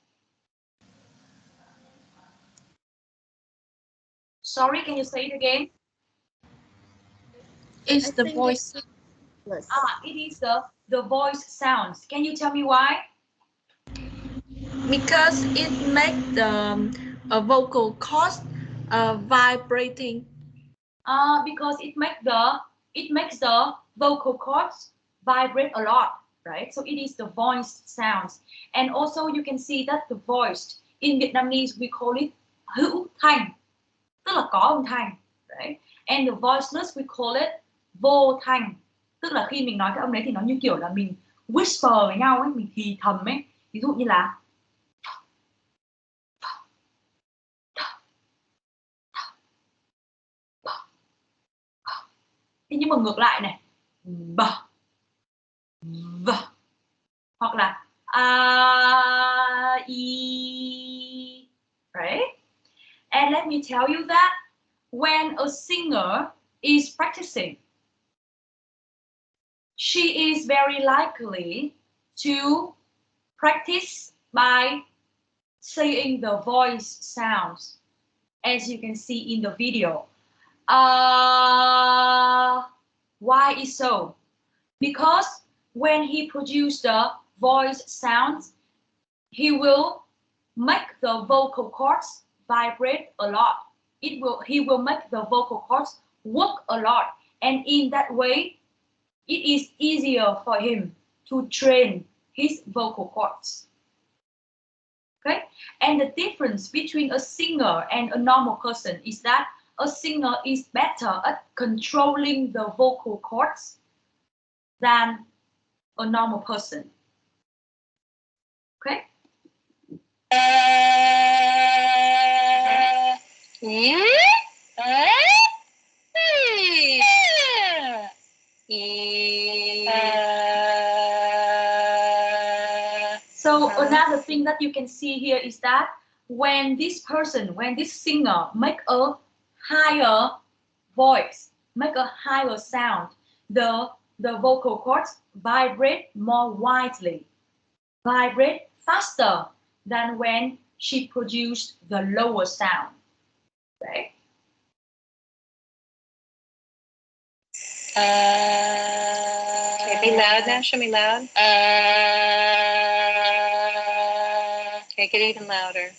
Sorry, can you say it again? It's the voice. It is the voice sounds. Can you tell me why? Because it makes the vocal cords vibrating. Because it makes the vocal cords vibrate a lot, right? So it is the voiced sounds. And also you can see that the voiced in Vietnamese we call it hữu thanh, tức là có âm thanh, right? And the voiceless we call it vô thanh, tức là khi mình nói cái âm đấy thì nó như kiểu là mình whisper với nhau ấy, mình thì thầm ấy. Ví dụ như là thế, nhưng mà ngược lại này, b, v, hoặc là a, i, right? And let me tell you that when a singer is practicing, she is very likely to practice by saying the voice sounds, as you can see in the video. Why is so? Because when he produces the voice sounds, he will make the vocal cords vibrate a lot. He will make the vocal cords work a lot, and in that way, it is easier for him to train his vocal cords. Okay, and the difference between a singer and a normal person is that a singer is better at controlling the vocal cords than a normal person. Okay. So another thing that you can see here is that when this singer make a higher voice, make a higher sound, the vocal cords vibrate more widely, vibrate faster than when she produced the lower sound. Right? Okay, be loud now. Show me loud. Okay, get even louder.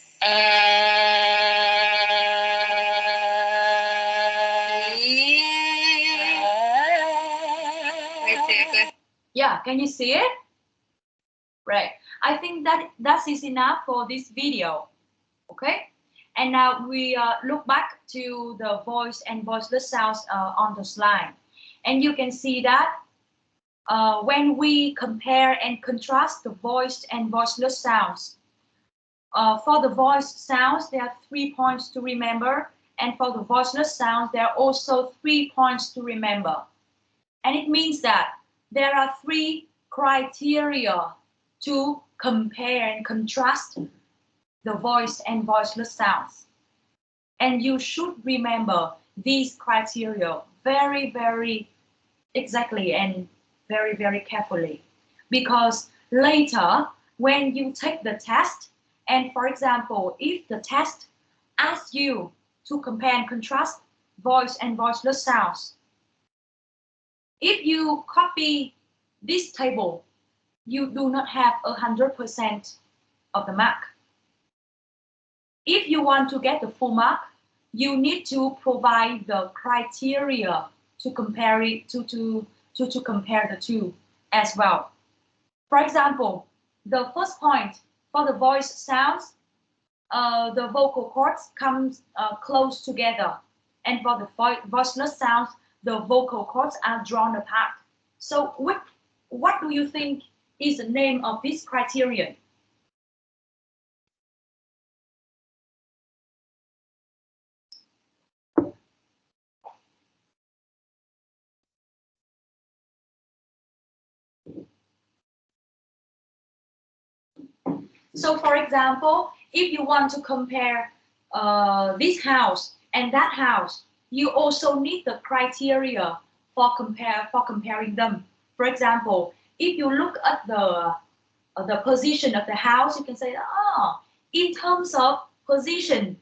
Right there, good. Yeah, can you see it? Right. I think that is enough for this video. Okay. And now we look back to the voice and voiceless sounds on the slide. And you can see that when we compare and contrast the voiced and voiceless sounds, for the voiced sounds, there are 3 points to remember. And for the voiceless sounds, there are also 3 points to remember. And it means that there are 3 criteria to compare and contrast the voiced and voiceless sounds. And you should remember these criteria very, very exactly and very, very carefully. Because later, when you take the test, and for example, if the test asks you to compare and contrast voice and voiceless sounds, if you copy this table, you do not have 100% of the mark. If you want to get the full mark, you need to provide the criteria to compare it to compare the two as well. For example, the first point for the voice sounds, the vocal cords come close together, and for the voiceless sounds, the vocal cords are drawn apart. So what do you think is the name of this criterion? So for example, if you want to compare this house and that house, you also need the criteria for comparing them. For example, if you look at the position of the house, you can say, in terms of position,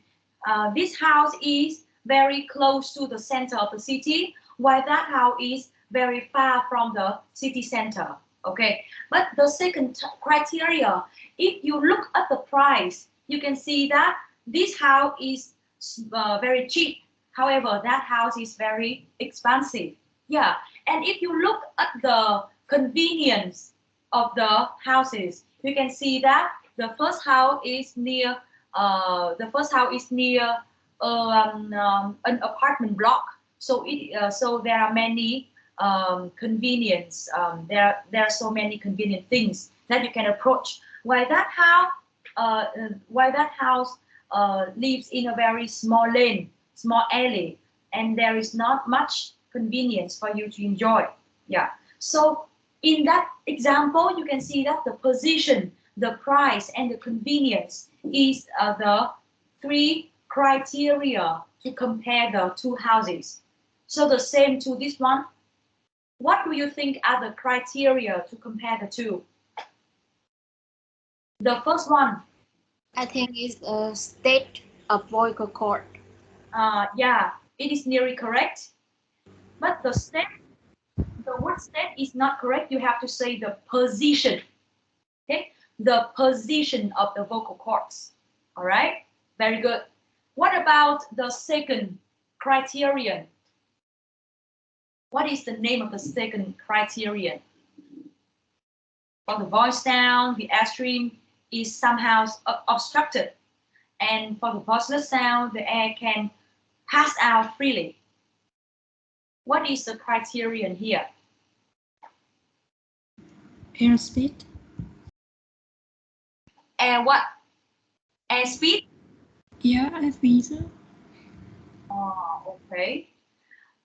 this house is very close to the center of the city, while that house is very far from the city center. Okay, but the second criteria, if you look at the price, you can see that this house is very cheap. However, that house is very expensive. Yeah, and if you look at the convenience of the houses, you can see that the first house is near an apartment block. So so there are many convenience. There are so many convenient things that you can approach. While that house lives in a very small lane, small alley, and there is not much convenience for you to enjoy. Yeah. So in that example, you can see that the position, the price, and the convenience is the 3 criteria to compare the 2 houses. So the same to this one. What do you think are the criteria to compare the 2? The first one. I think it's a state of vocal cord. Yeah, it is nearly correct. But the word state is not correct. You have to say the position. Okay, the position of the vocal cords. All right, very good. What about the second criterion? What is the name of the second criterion? For the voice sound, the airstream is somehow obstructed, and for the voiceless sound, the air can pass out freely. What is the criterion here? Airspeed. Air what? Air speed? Yeah, I think so. Okay.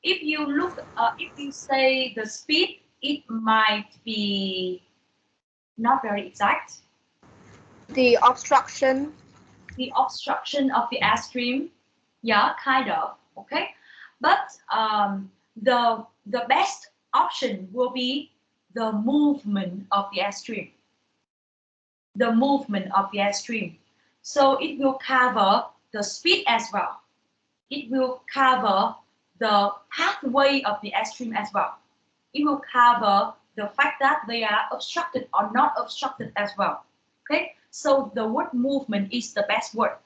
If you look, if you say the speed, it might be not very exact. The obstruction. The obstruction of the airstream, yeah, kind of. Okay, but the best option will be the movement of the airstream. The movement of the airstream. So it will cover the speed as well. It will cover the pathway of the airstream as well. It will cover the fact that they are obstructed or not obstructed as well. Okay, so the word movement is the best word.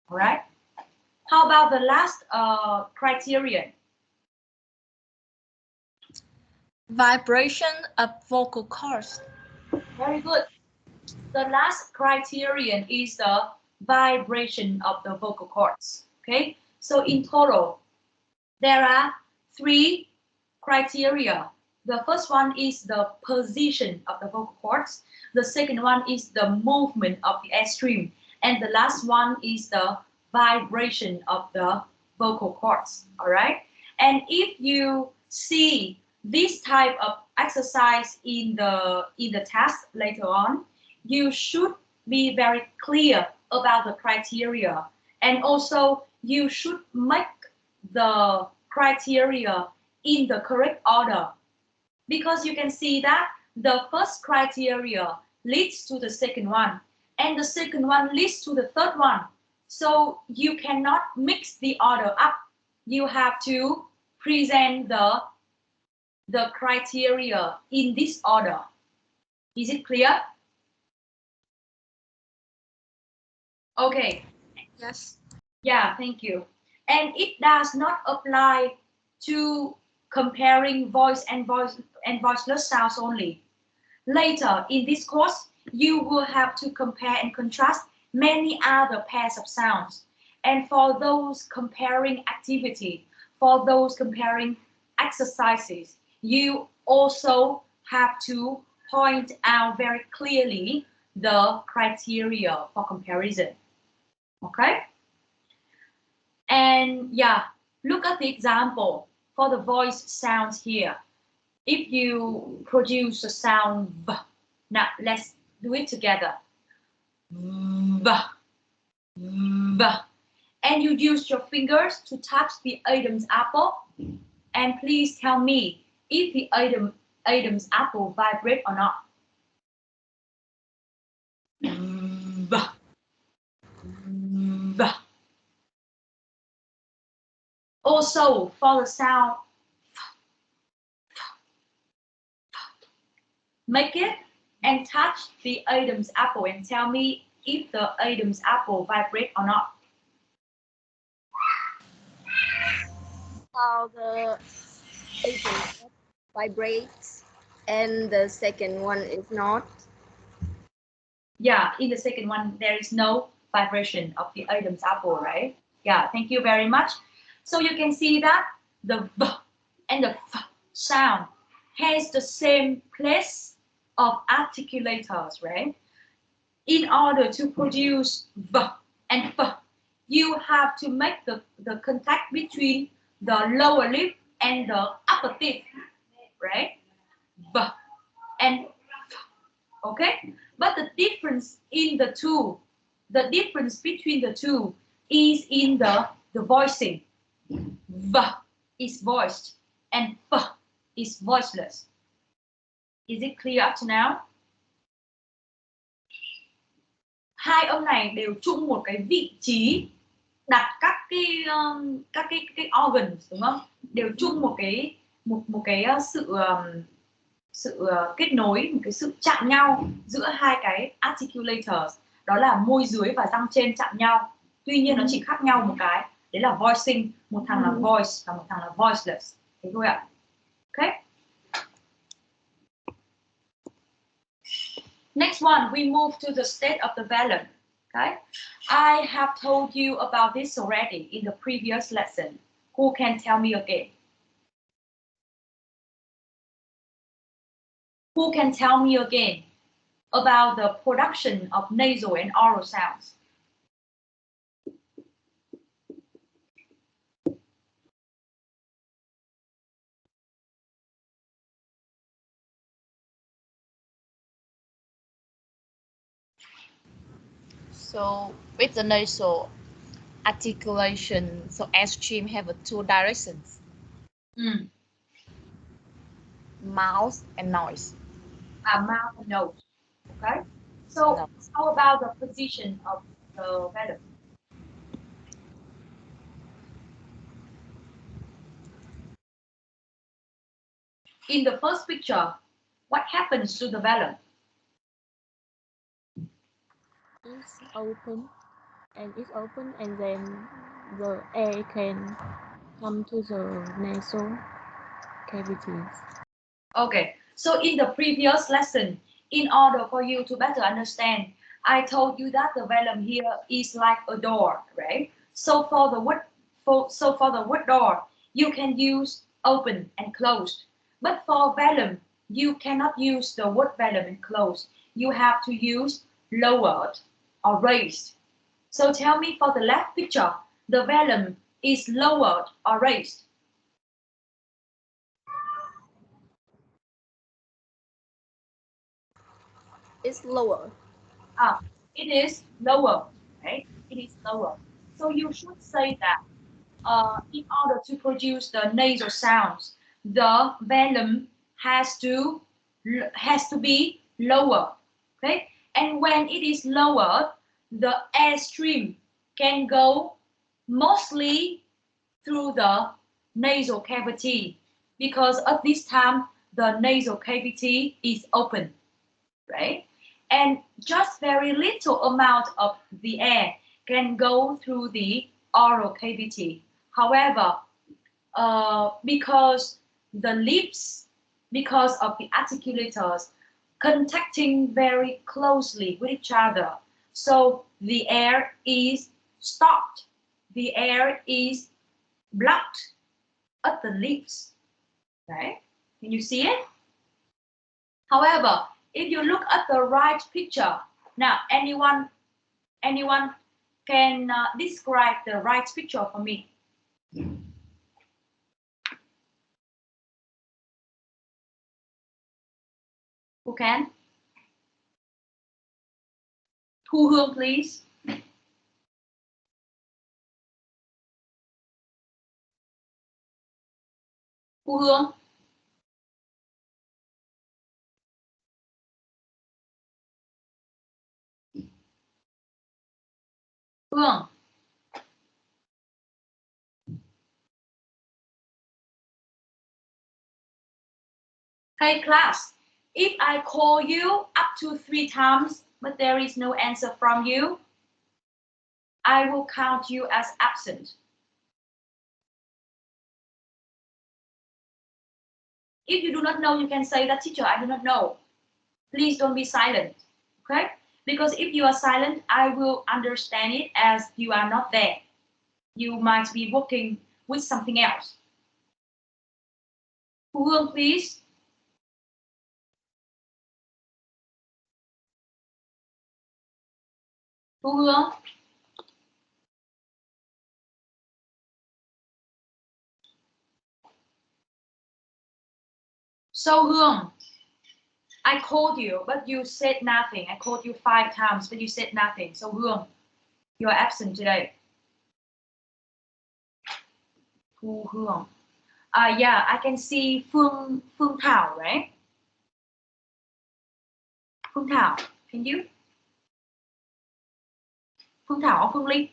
All right. How about the last criterion? Vibration of vocal cords. Very good. The last criterion is the vibration of the vocal cords. Okay, so in total, there are 3 criteria. The first one is the position of the vocal cords. The second one is the movement of the airstream. And the last one is the vibration of the vocal cords. All right. And if you see this type of exercise in the test later on, you should be very clear about the criteria. And also you should make the criteria in the correct order, because you can see that the first criteria leads to the second one, and the second one leads to the third one. So you cannot mix the order up. You have to present the criteria in this order. Is it clear? Okay. Yes. Yeah, thank you. And it does not apply to comparing voice and voiceless sounds only. Later in this course, you will have to compare and contrast many other pairs of sounds. And for those comparing activity, for those comparing exercises, you also have to point out very clearly the criteria for comparison. Okay? And yeah, look at the example for the voice sounds here. If you produce a sound V, now let's do it together. V, V. And you use your fingers to touch the Adam's apple. And please tell me if the Adam's apple vibrate or not. V, V. Also, for the sound, make it and touch the Adam's apple and tell me if the Adam's apple vibrate or not. How the agent vibrates and the second one is not. Yeah, in the second one, there is no vibration of the Adam's apple, right? Yeah, thank you very much. So you can see that the V and the F sound has the same place of articulators, right? In order to produce V and F, you have to make the contact between the lower lip and the upper teeth, right? V and F, okay? But the difference in the two, the difference between the two is in the voicing. V is voiced and F is voiceless. Is it clear up to now? Hai âm này đều chung một cái vị trí đặt các cái organs, đúng không? Đều chung một cái sự kết nối, một cái sự chạm nhau giữa hai cái articulators, đó là môi dưới và răng trên chạm nhau. Tuy nhiên nó chỉ khác nhau một cái, đấy là voicing, một thằng là voice và một thằng là voiceless. Thế thôi ạ. Okay. Next one, we move to the state of the vowel. Okay. I have told you about this already in the previous lesson. Who can tell me again? Who can tell me again about the production of nasal and oral sounds? So with the nasal articulation, so airstream have two directions. Mouth and nose. Mouth and nose. Okay. So Nose. how about the position of the vellum? In the first picture, what happens to the vellum? It's open and then the air can come to the nasal cavities. Okay, so in the previous lesson, in order for you to better understand, I told you that the vellum here is like a door, right? So for the wood door, you can use open and closed. But for vellum, you cannot use the wood vellum and closed. You have to use lowered or raised. So tell me, for the left picture, the vellum is lowered or raised? It's lower. It is lower, right? It is lower. So you should say that in order to produce the nasal sounds, the vellum has to be lower, okay? And when it is lower, the airstream can go mostly through the nasal cavity, because at this time the nasal cavity is open, right? And just very little amount of the air can go through the oral cavity. However, because the lips, because of the articulators contacting very closely with each other, so the air is stopped, the air is blocked at the lips, right? Can you see it? However, if you look at the right picture, now anyone can describe the right picture for me? Who can? Thu Hương, please. Thu Hương. Hương. Hey class, if I call you up to 3 times, but there is no answer from you, I will count you as absent. If you do not know, you can say that, teacher, I do not know. Please don't be silent, okay? Because if you are silent, I will understand it as you are not there. You might be working with something else. Thu Hương, please. Thu Hương. So Hương, I called you, but you said nothing. I called you 5 times, but you said nothing. So Hương, you are absent today. Thu Hương. Yeah, I can see Phương Thảo, right? Phương Thảo, can you? Phương Thảo or Phương Linh?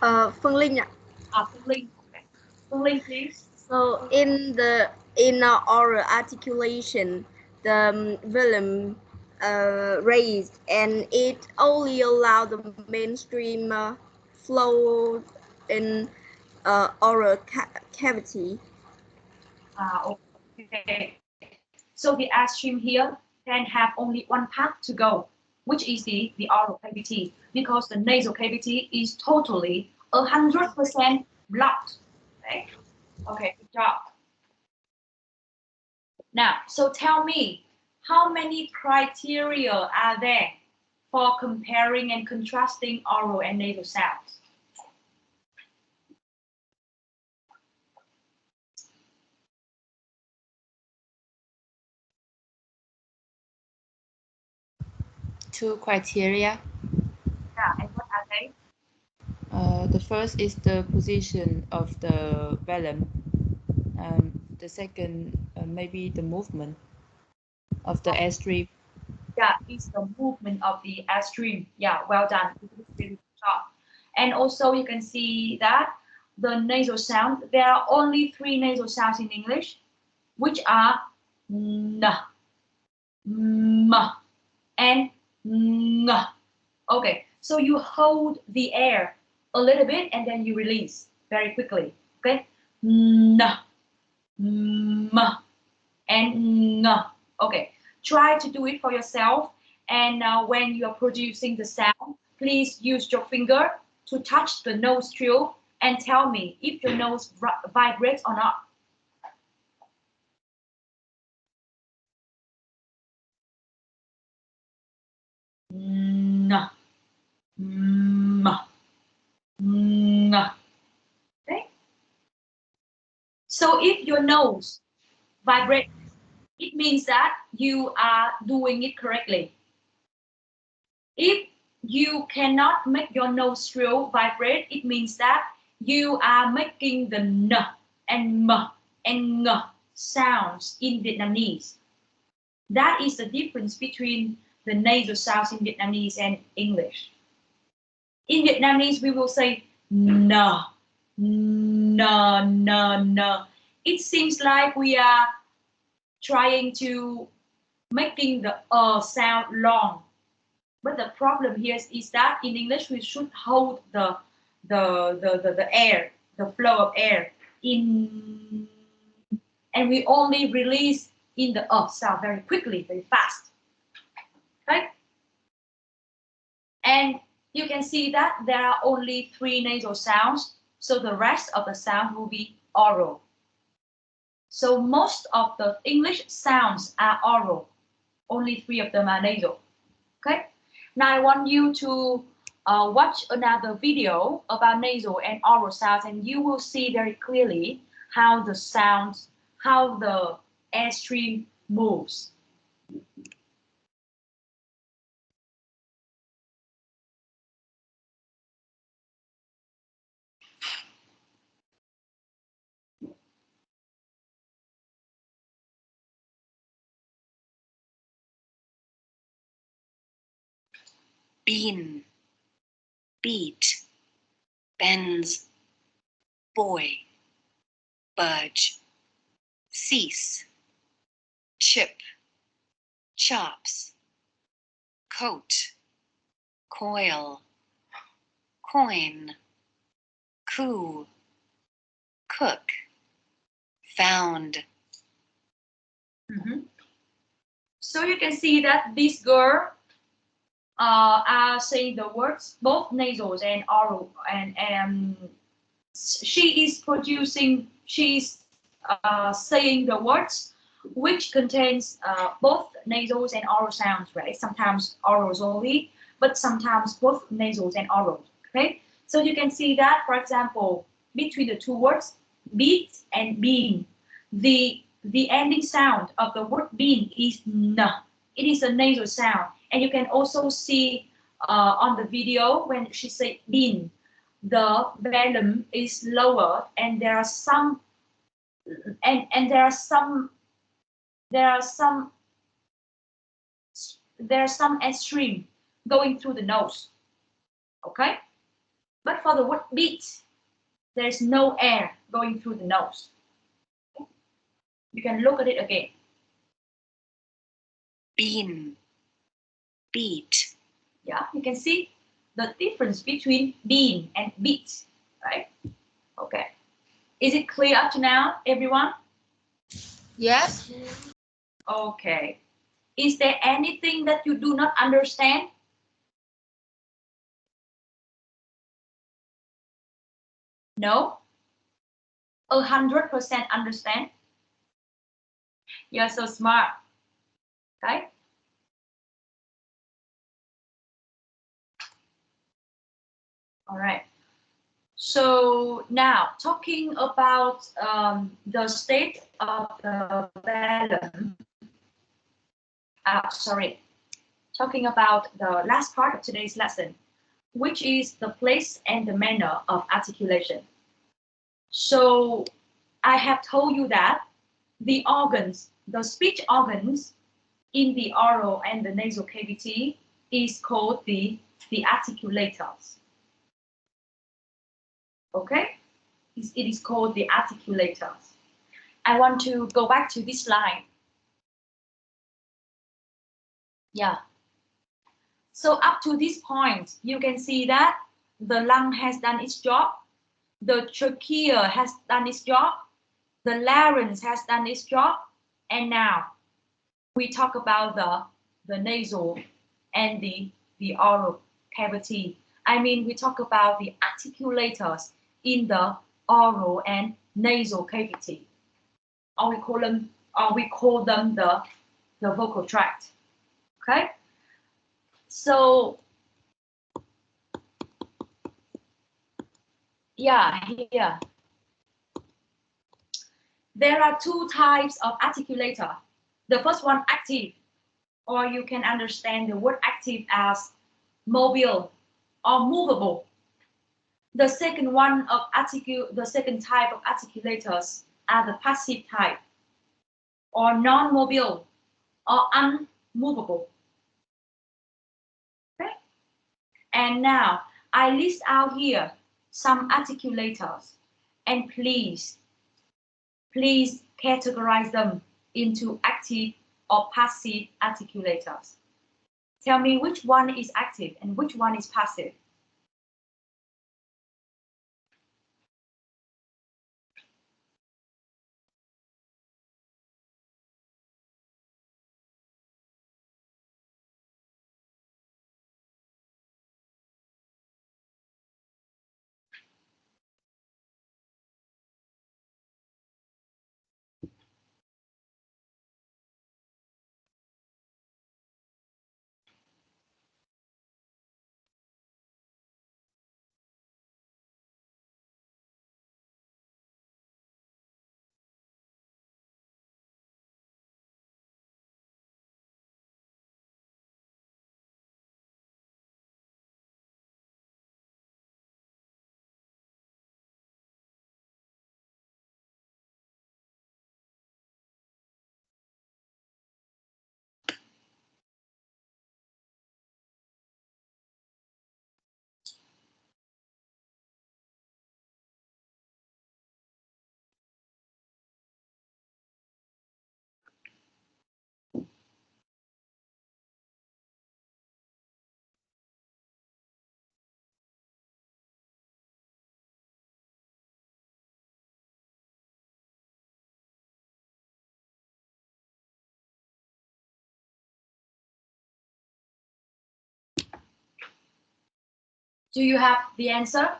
Phương Linh ạ. Phương Linh. Okay. Phương Linh, please. So in oral articulation, the vellum raised, and it only allows the mainstream flow in oral cavity. Okay. So the airstream here can have only one path to go, which is the oral cavity, because the nasal cavity is totally 100% blocked. Okay. Okay, good job. Now, so tell me, how many criteria are there for comparing and contrasting oral and nasal sounds? Two criteria. The first is the position of the velum. The second, maybe the movement of the airstream. Yeah, it's the movement of the airstream. Yeah, well done. Really good job. And also you can see that the nasal sound, there are only 3 nasal sounds in English, which are n, m, and ng. Okay, so you hold the air a little bit and then you release very quickly. Okay, n, m, and ng. Okay, try to do it for yourself. And when you are producing the sound, please use your finger to touch the nostril and tell me if your nose vibrates or not. N, m, ng. Okay. So if your nose vibrates, it means that you are doing it correctly. If you cannot make your nostril vibrate, it means that you are making the n and m and ng sounds in Vietnamese. That is the difference between the nasal sounds in Vietnamese and English. In Vietnamese, we will say n, n, n, n. It seems like we are trying to making the sound long. But the problem here is that in English we should hold the air, the flow of air in, and we only release in the sound very quickly, very fast. Right? And you can see that there are only 3 nasal sounds, so the rest of the sound will be oral. So most of the English sounds are oral. Only 3 of them are nasal. Okay? Now I want you to watch another video about nasal and oral sounds, and you will see very clearly how the sounds, how the airstream moves. Bean, beat, bends, boy, budge, cease, chip, chops, coat, coil, coin, coo, cook, found. So you can see that this girl are saying the words, both nasals and oral, and she is saying the words which contains both nasals and oral sounds, right? Sometimes orals only, but sometimes both nasals and oral. Okay, so you can see that, for example, between the 2 words, beat and bean, the ending sound of the word bean is n. It is a nasal sound, and you can also see on the video when she said bean, the velum is lower, and there are some airstream going through the nose. Okay, but for the word beat, there's no air going through the nose. Okay? You can look at it again. Bean, beat. Yeah, you can see the difference between bean and beat, right? Okay. Is it clear up to now, everyone? Yes. Okay. Is there anything that you do not understand? No? 100% understand? You're so smart. Okay? All right. So now talking about the state of the velum. Sorry. Talking about the last part of today's lesson. which is the place and the manner of articulation. So I have told you that the organs, the speech organs in the oral and the nasal cavity is called the articulators. Okay, it is called the articulators. I want to go back to this line. Yeah. So up to this point, you can see that the lung has done its job, the trachea has done its job, the larynx has done its job, and now we talk about the nasal and the oral cavity. I mean, we talk about the articulators in the oral and nasal cavity, or we call them the vocal tract. Okay, so yeah, here there are two types of articulator. The first one, active, or you can understand the word active as mobile or movable. The second type of articulators are the passive type, or non-mobile or unmovable. Okay? And now I list out here some articulators, and please categorize them into active or passive articulators. Tell me which one is active and which one is passive. Do you have the answer?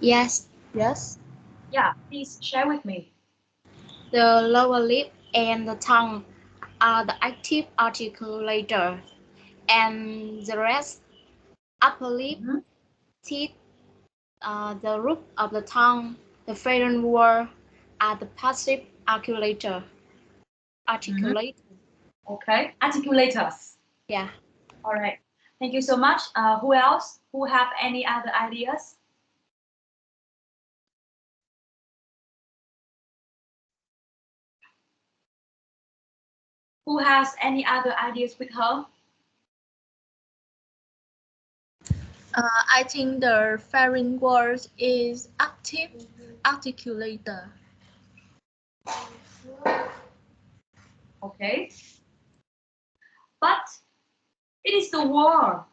Yes. Yes. Yeah, please share with me. The lower lip and the tongue are the active articulator, and the rest, upper lip, teeth, the roof of the tongue, the pharynx wall, are the passive articulator. Okay, articulators. Yeah. All right. Thank you so much. Who else? Who have any other ideas? Who has any other ideas with her? I think the pharynx wall is active articulator. Okay. But it is the wall.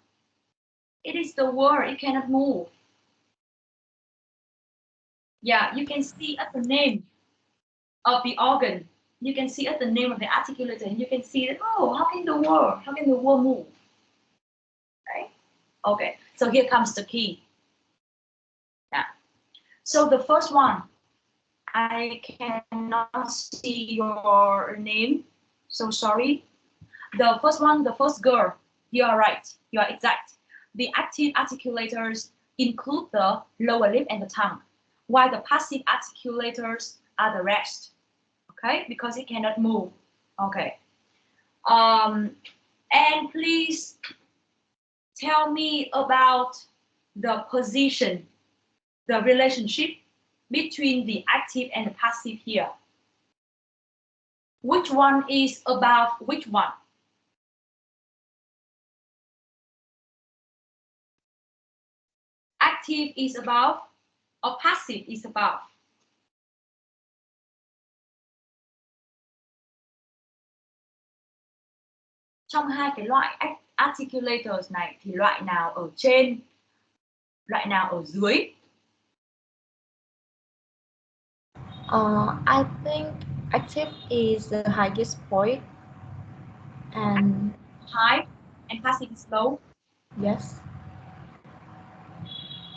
It is the wall. It cannot move. Yeah, you can see at the name of the organ. You can see at the name of the articulator, and you can see that, oh, how can the wall move? Right? Okay, so here comes the key. Yeah. So the first one, I cannot see your name, so sorry. The first one, the first girl, you are right, you are exact. The active articulators include the lower lip and the tongue, while the passive articulators are the rest, okay, because it cannot move. Okay. And please tell me about the position, the relationship between the active and the passive here. Which one is above which one? Active is above or passive is above? Trong hai cái loại articulators này thì loại nào ở trên, loại nào ở dưới? I think active is the highest point, and High and passive is low. yes.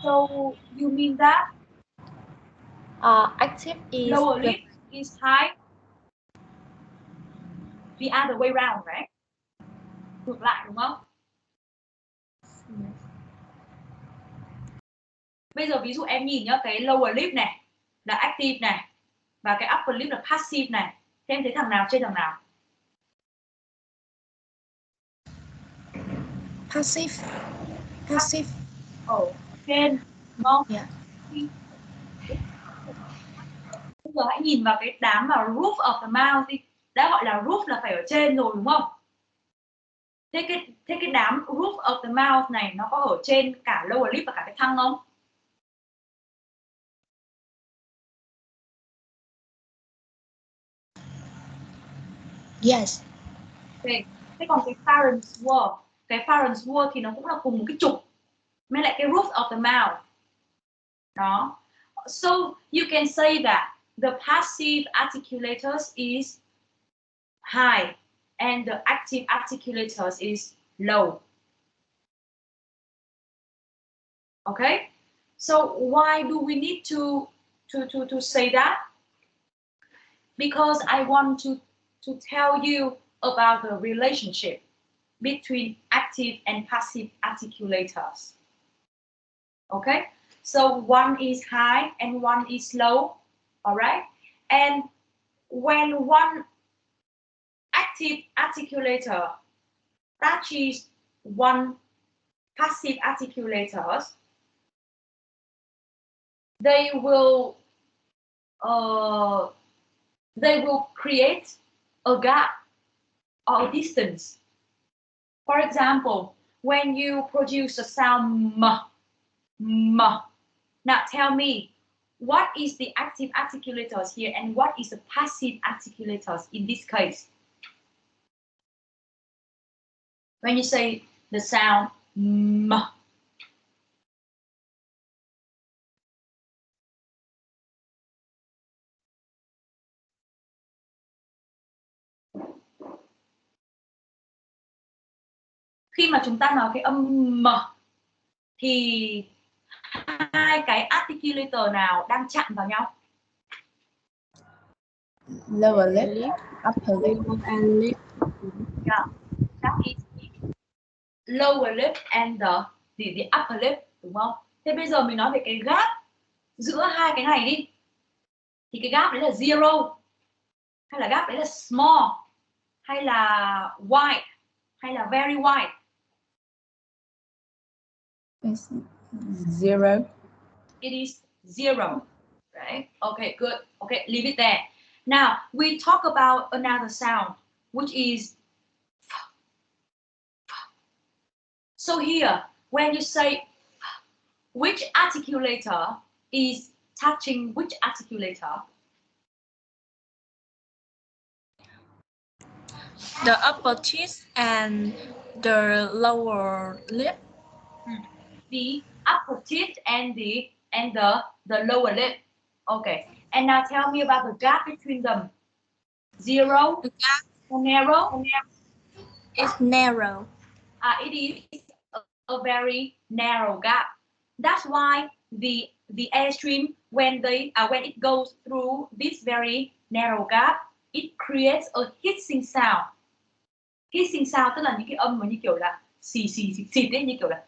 So you mean that Active is lower the, lip is high, the other way round, right? Ngược lại đúng không? yes. Bây giờ ví dụ em nhìn nhá, cái lower lip này là active này và cái upper lip là passive này. Thế em thấy thằng nào trên thằng nào? Passive. Passive. Ở trên đúng không? Yeah. Bây giờ hãy nhìn vào cái đám mà roof of the mouth đi. Đã gọi là roof là phải ở trên rồi đúng không? Thế cái đám roof of the mouth này nó có ở trên cả lower lip và cả cái tongue không? Yes. Okay. Thế còn cái pharynx wall thì nó cũng là cùng một cái trục với lại cái roof of the mouth. Đó. So you can say that the passive articulators is high and the active articulators is low. Okay? So why do we need to say that? Because I want to tell you about the relationship between active and passive articulators. Okay? So one is high and one is low, all right? And when one active articulator touches one passive articulators, they will create a gap or a distance. For example, when you produce a sound m. Now tell me, what is the active articulators here and what is the passive articulators in this case? When you say the sound m. Khi mà chúng ta nói cái âm m thì hai cái articulator nào đang chạm vào nhau? Lower lip, upper lip. Yeah, that is the lower lip and the upper lip, đúng không? Thế bây giờ mình nói về cái gap giữa hai cái này đi. Thì cái gap đấy là zero, hay là gap đấy là small, hay là wide, hay là very wide? It's zero. It is zero, right? Okay, good. Okay, leave it there. Now we talk about another sound, which is. So here, when you say which articulator is touching which articulator? The upper teeth and the lower lip. The upper teeth and the lower lip. Okay. And now tell me about the gap between them. Zero? The gap or narrow? is narrow. It is a very narrow gap. That's why the airstream, when it goes through this very narrow gap, it creates a hissing sound. Hissing sound tức là những cái âm mà như kiểu là xì ấy, như kiểu là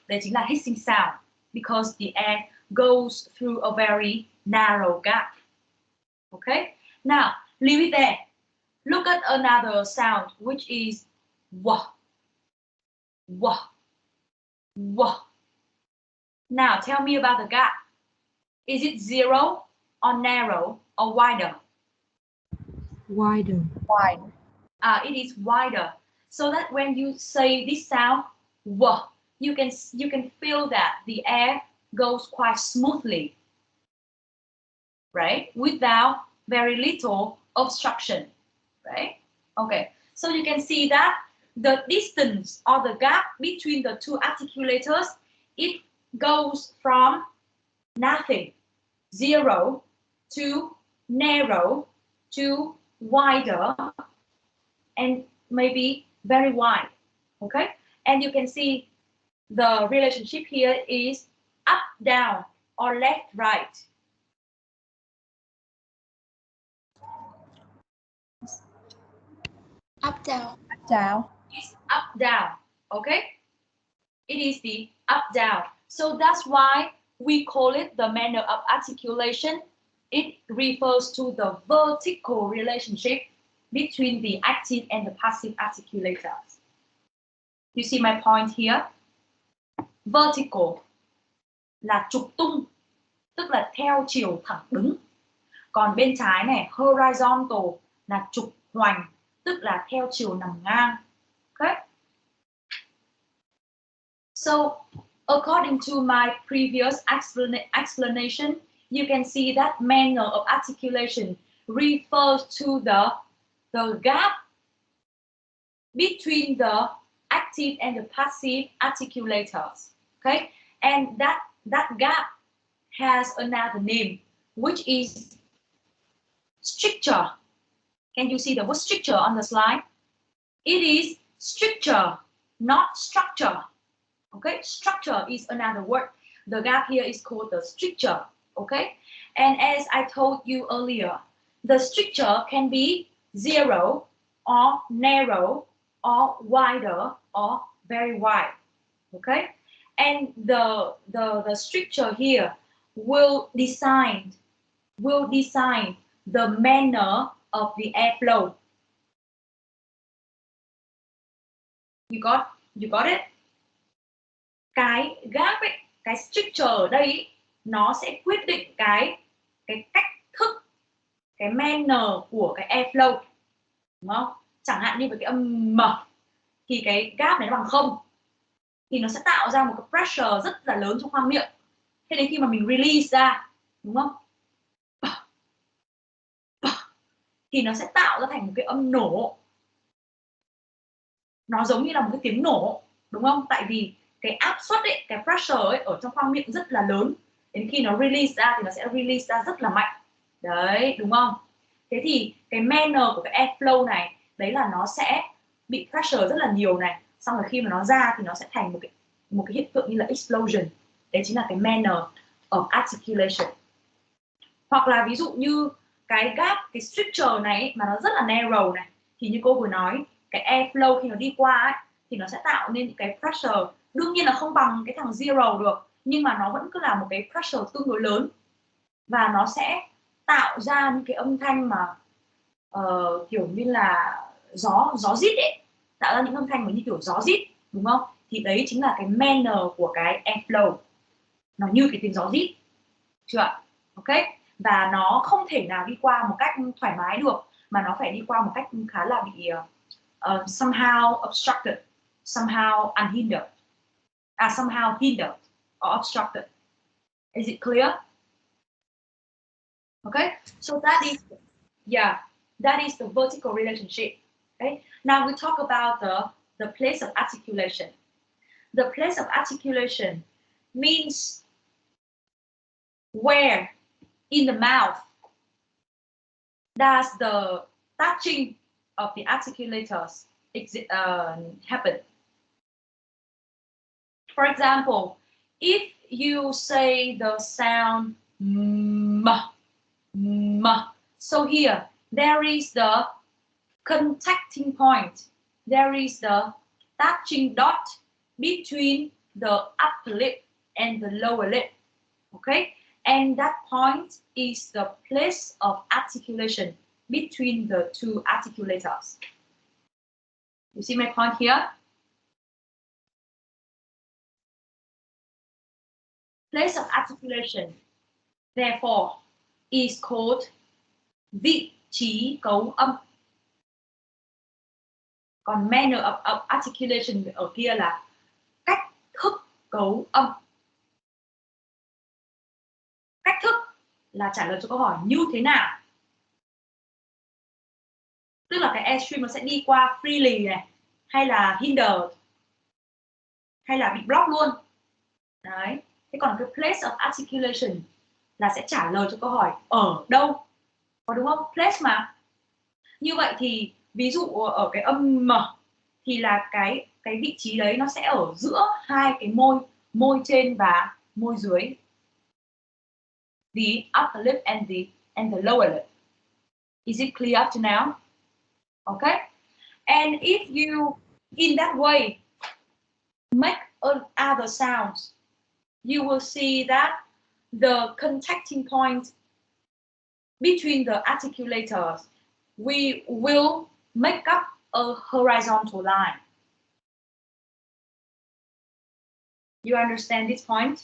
đây chính là hissing sound, because the air goes through a very narrow gap. Okay, now leave it there. Look at another sound, which is w. W. W. Now tell me about the gap. Is it zero or narrow or wider? Wider. Wide. It is wider. So that when you say this sound, W, you can feel that the air goes quite smoothly, right? Without very little obstruction, right? Okay, so you can see that the distance or the gap between the two articulators, it goes from nothing, zero, to narrow, to wider, and maybe very wide. Okay, and you can see the relationship here is up down or left right. Up down. Down. It's up down. Okay, it is the up down. So that's why we call it the manner of articulation. It refers to the vertical relationship between the active and the passive articulators. You see my point here? Vertical là trục tung, tức là theo chiều thẳng đứng. Còn bên trái này, horizontal là trục hoành, tức là theo chiều nằm ngang. Okay? So, according to my previous explanation, you can see that manner of articulation refers to the gap between the active and the passive articulators. Okay, and that gap has another name, which is stricture. Can you see the word stricture on the slide? It is stricture, not structure. Okay, structure is another word. The gap here is called the stricture. Okay, and as I told you earlier, the stricture can be zero or narrow or wider or very wide. Okay, and the stricture here will design the manner of the airflow. You got it? Cái gap ấy, cái stricture ở đây ấy, nó sẽ quyết định cái cách thức, cái manner của cái airflow, đúng không? Chẳng hạn như với cái âm m thì cái gap này nó bằng 0 thì nó sẽ tạo ra một cái pressure rất là lớn trong khoang miệng. Thế đến khi mà mình release ra, đúng không? Thì nó sẽ tạo ra thành một cái âm nổ. Nó giống như là một cái tiếng nổ, đúng không? Tại vì cái áp suất ấy, cái pressure ấy ở trong khoang miệng rất là lớn. Đến khi nó release ra thì nó sẽ release ra rất là mạnh. Đấy, đúng không? Thế thì cái manner của cái airflow này, đấy là nó sẽ bị pressure rất là nhiều này. Xong rồi khi mà nó ra thì nó sẽ thành một cái hiện tượng như là explosion. Đấy chính là cái manner of articulation. Hoặc là ví dụ như cái gap, cái stricture này ấy, mà nó rất là narrow này, thì như cô vừa nói, cái airflow khi nó đi qua ấy, thì nó sẽ tạo nên những cái pressure, đương nhiên là không bằng cái thằng zero được, nhưng mà nó vẫn cứ là một cái pressure tương đối lớn, và nó sẽ tạo ra những cái âm thanh mà kiểu như là gió rít ấy, tạo ra những âm thanh mà như kiểu gió rít, đúng không? Thì đấy chính là cái manner của cái airflow, nó như cái tiếng gió rít, chưa ạ? Ok, và nó không thể nào đi qua một cách thoải mái được, mà nó phải đi qua một cách khá là bị somehow obstructed, somehow unhindered, somehow hindered or obstructed. Is it clear? Okay, so that is the vertical relationship. Okay, now we talk about the place of articulation. The place of articulation means where in the mouth does the touching of the articulators happen. For example, if you say the sound m, so here there is the contacting point, there is the touching dot between the upper lip and the lower lip. Okay, and that point is the place of articulation between the two articulators. You see my point here? place of articulation, therefore, is called vị trí cấu âm. Còn manner of articulation ở kia là cách thức cấu âm. Cách thức là trả lời cho câu hỏi như thế nào. Tức là cái airstream nó sẽ đi qua freely này, hay là hindered, hay là bị block luôn. Đấy. Thế còn cái place of articulation là sẽ trả lời cho câu hỏi ở đâu. Có đúng không? Place mà. Như vậy thì ví dụ ở cái âm M thì là cái vị trí đấy nó sẽ ở giữa hai cái môi trên và môi dưới. The upper lip and the lower lip. Is it clear up to now? Okay. And if you in that way make other sounds, you will see that the contacting point between the articulators, we will make up a horizontal line. You understand this point?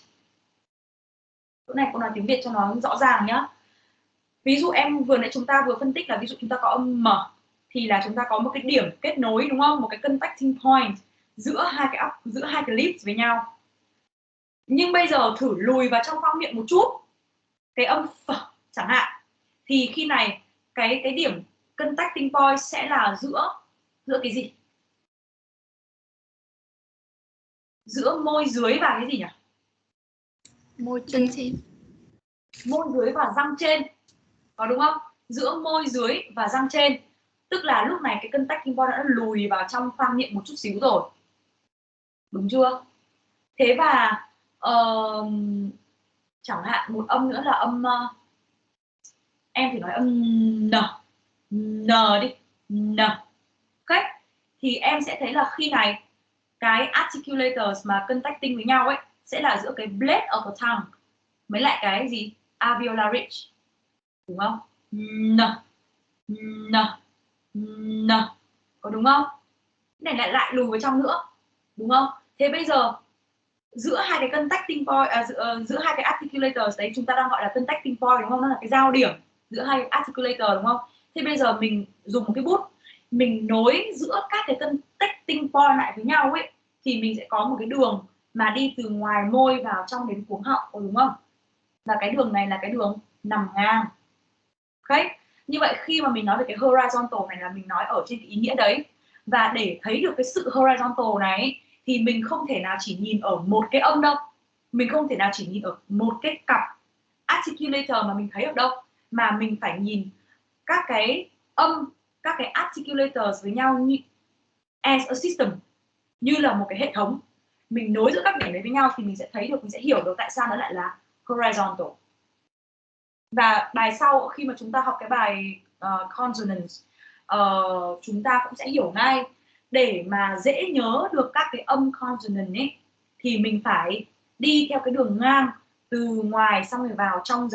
Chỗ này cô nói tiếng Việt cho nó rõ ràng nhá. Ví dụ em vừa nãy chúng ta vừa phân tích là ví dụ chúng ta có âm M thì là chúng ta có một cái điểm kết nối, đúng không? Một cái contacting point giữa hai cái lips với nhau. Nhưng bây giờ thử lùi vào trong khoang miệng một chút, cái âm F chẳng hạn, thì khi này cái điểm contacting point sẽ là giữa cái gì? Giữa môi dưới và cái gì nhỉ? Môi chân trên. Môi dưới và răng trên, có đúng không? Giữa môi dưới và răng trên, tức là lúc này cái contacting point đã lùi vào trong khoang miệng một chút xíu rồi, đúng chưa? Thế và chẳng hạn một âm nữa là âm em thì nói âm n đi, n. Ok, thì em sẽ thấy là khi này cái articulators mà contacting với nhau ấy sẽ là giữa cái blade of the tongue với lại cái gì? Alveolar ridge, đúng không? N, có đúng không? Cái này lại lùi vào trong nữa, đúng không? Thế bây giờ giữa hai cái contacting point, giữa hai cái articulators đấy chúng ta đang gọi là contacting point, đúng không? Nó là cái giao điểm giữa hai articulator, đúng không? Thế bây giờ mình dùng một cái bút, mình nối giữa các cái contacting point lại với nhau ấy, thì mình sẽ có một cái đường mà đi từ ngoài môi vào trong đến cuống họng, đúng không? Và cái đường này là cái đường nằm ngang. Ok, như vậy khi mà mình nói về cái horizontal này là mình nói ở trên cái ý nghĩa đấy. Và để thấy được cái sự horizontal này thì mình không thể nào chỉ nhìn ở một cái âm đâu, mình không thể nào chỉ nhìn ở một cái cặp articulator mà mình thấy ở đâu, mà mình phải nhìn các cái âm, các cái articulators với nhau như as a system, như là một cái hệ thống. Mình nối giữa các điểm đấy với nhau thì mình sẽ thấy được, mình sẽ hiểu được tại sao nó lại là horizontal. Và bài sau khi mà chúng ta học cái bài consonants, chúng ta cũng sẽ hiểu ngay. Để mà dễ nhớ được các cái âm consonant ấy thì mình phải đi theo cái đường ngang từ ngoài xong rồi vào trong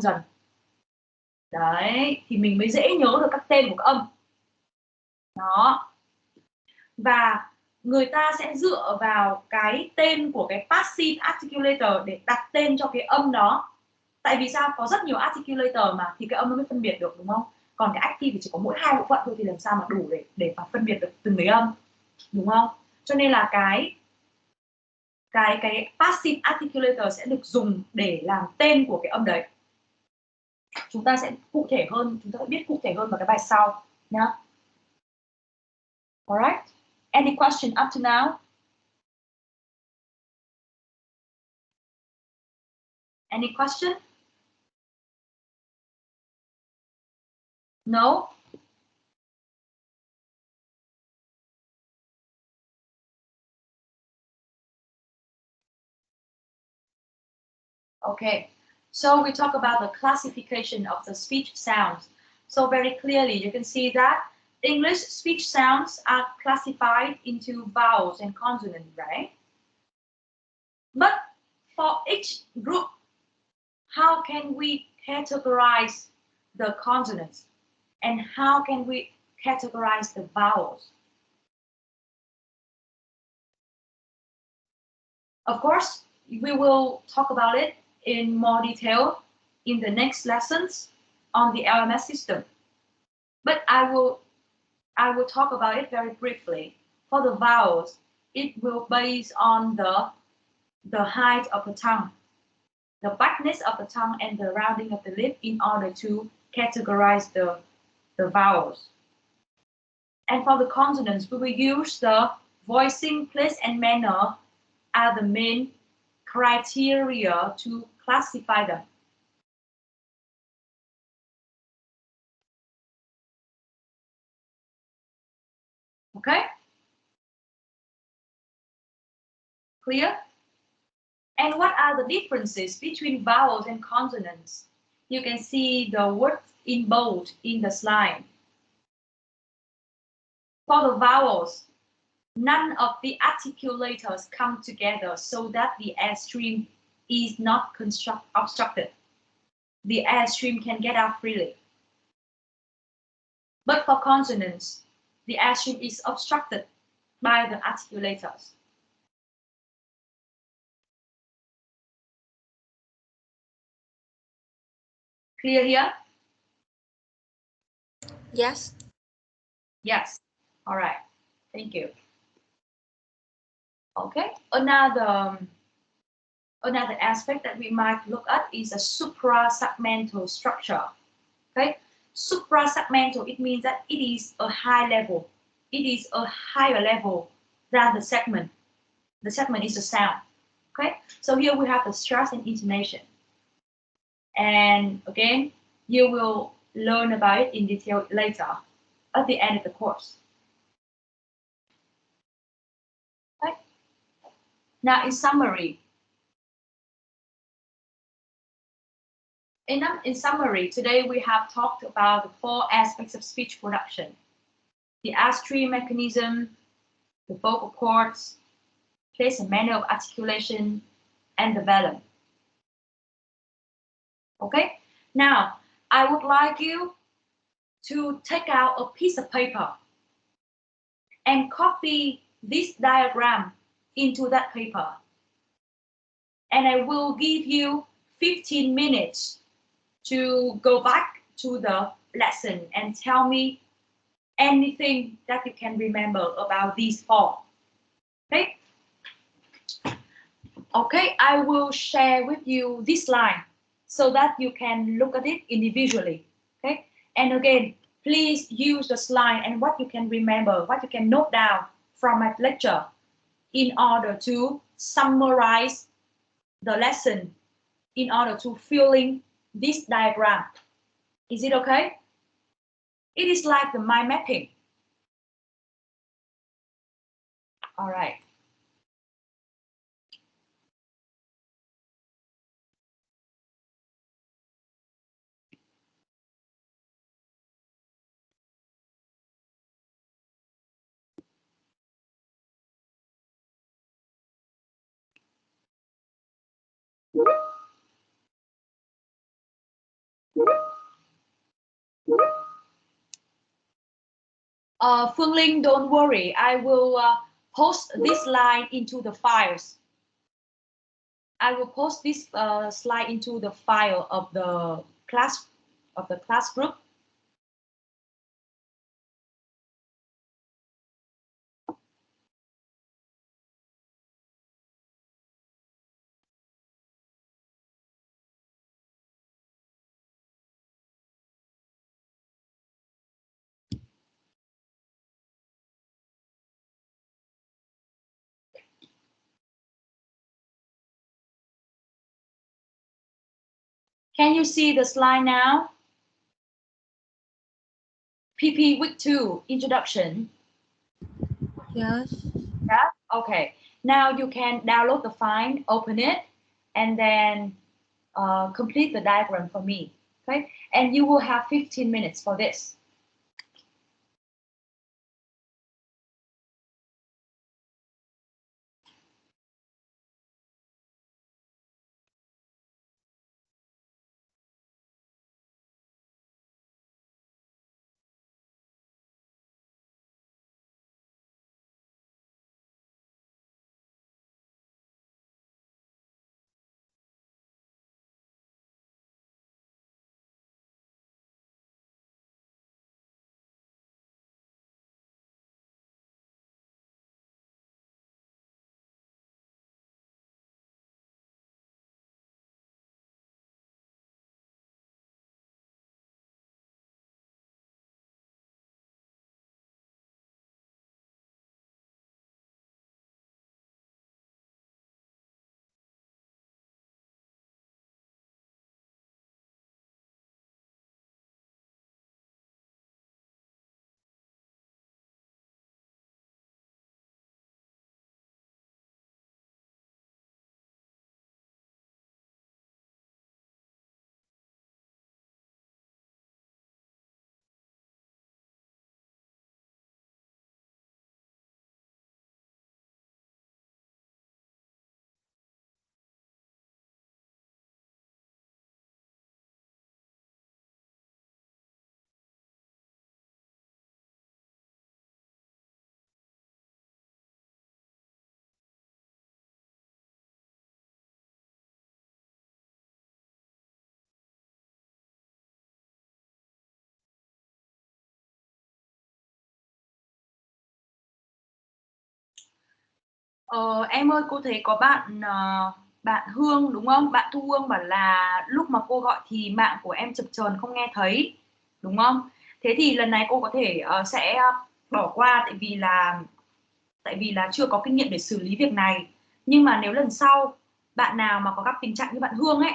dần. Đấy, thì mình mới dễ nhớ được các tên của các âm. Đó. Và người ta sẽ dựa vào cái tên của cái passive articulator để đặt tên cho cái âm đó. Tại vì sao? Có rất nhiều articulator mà thì cái âm nó mới phân biệt được, đúng không? Còn cái active thì chỉ có mỗi 2 bộ phận thôi thì làm sao mà đủ để mà phân biệt được từng cái âm, đúng không? Cho nên là cái passive articulator sẽ được dùng để làm tên của cái âm đấy. Chúng ta sẽ cụ thể hơn, chúng ta sẽ biết cụ thể hơn vào cái bài sau nhá. Alright. Any question up to now? Any question? No? Okay, so we talk about the classification of the speech sounds. So very clearly you can see that English speech sounds are classified into vowels and consonants, right? But for each group, how can we categorize the consonants? And how can we categorize the vowels? Of course, we will talk about it in more detail in the next lessons on the LMS system. But I will talk about it very briefly. For the vowels, it will base on the height of the tongue, the backness of the tongue, and the rounding of the lip in order to categorize the vowels. And for the consonants, we will use the voicing, place, and manner as the main criteria to classify them. Okay? Clear? And what are the differences between vowels and consonants? You can see the words in bold in the slide. For the vowels, none of the articulators come together so that the airstream is not obstructed. The airstream can get out freely. But for consonants, the airstream is obstructed by the articulators. Clear here? Yes. Yes. All right. Thank you. Okay. Another aspect that we might look at is a suprasegmental structure. Okay. Suprasegmental, it means that it is a high level. It is a higher level than the segment. The segment is the sound. Okay. So here we have the stress and intonation. And again, you will learn about it in detail later at the end of the course. Okay. Now, in summary, today we have talked about the 4 aspects of speech production: the airstream mechanism, the vocal cords, place and manner of articulation, and the vellum. Okay. Now, I would like you to take out a piece of paper and copy this diagram into that paper. And I will give you 15 minutes to go back to the lesson and tell me anything that you can remember about these 4. Okay? Okay, I will share with you this line so that you can look at it individually. Okay? And again, please use the slide and what you can remember, what you can note down from my lecture in order to summarize the lesson, in order to fill in this diagram. Is it okay? It is like the mind mapping. All right. Phương Linh, don't worry. I will post this line into the files. I will post this slide into the file of the class group. Can you see the slide now? PP week 2 introduction. Yes. Yeah. Okay. Now you can download the file, open it, and then complete the diagram for me. Okay. And you will have 15 minutes for this. Em ơi, cô thấy có bạn Hương đúng không? Bạn Thu Hương bảo là lúc mà cô gọi thì mạng của em chập chờn không nghe thấy, đúng không? Thế thì lần này cô có thể sẽ bỏ qua, tại vì là chưa có kinh nghiệm để xử lý việc này. Nhưng mà nếu lần sau bạn nào mà có gặp tình trạng như bạn Hương ấy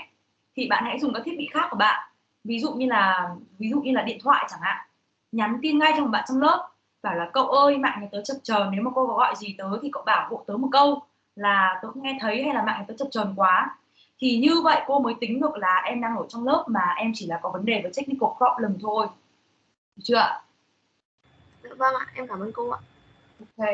thì bạn hãy dùng các thiết bị khác của bạn. Ví dụ như là điện thoại chẳng hạn. Nhắn tin ngay cho một bạn trong lớp bảo là cậu ơi, mạng nhà tớ chập chờn, nếu mà cô có gọi gì tớ thì cậu bảo hộ tớ một câu là tớ không nghe thấy, hay là mạng nhà tớ chập chờn quá. Thì như vậy cô mới tính được là em đang ở trong lớp mà em chỉ là có vấn đề với technical problem thôi. Được chưa ạ? Dạ vâng ạ, em cảm ơn cô ạ. Ok.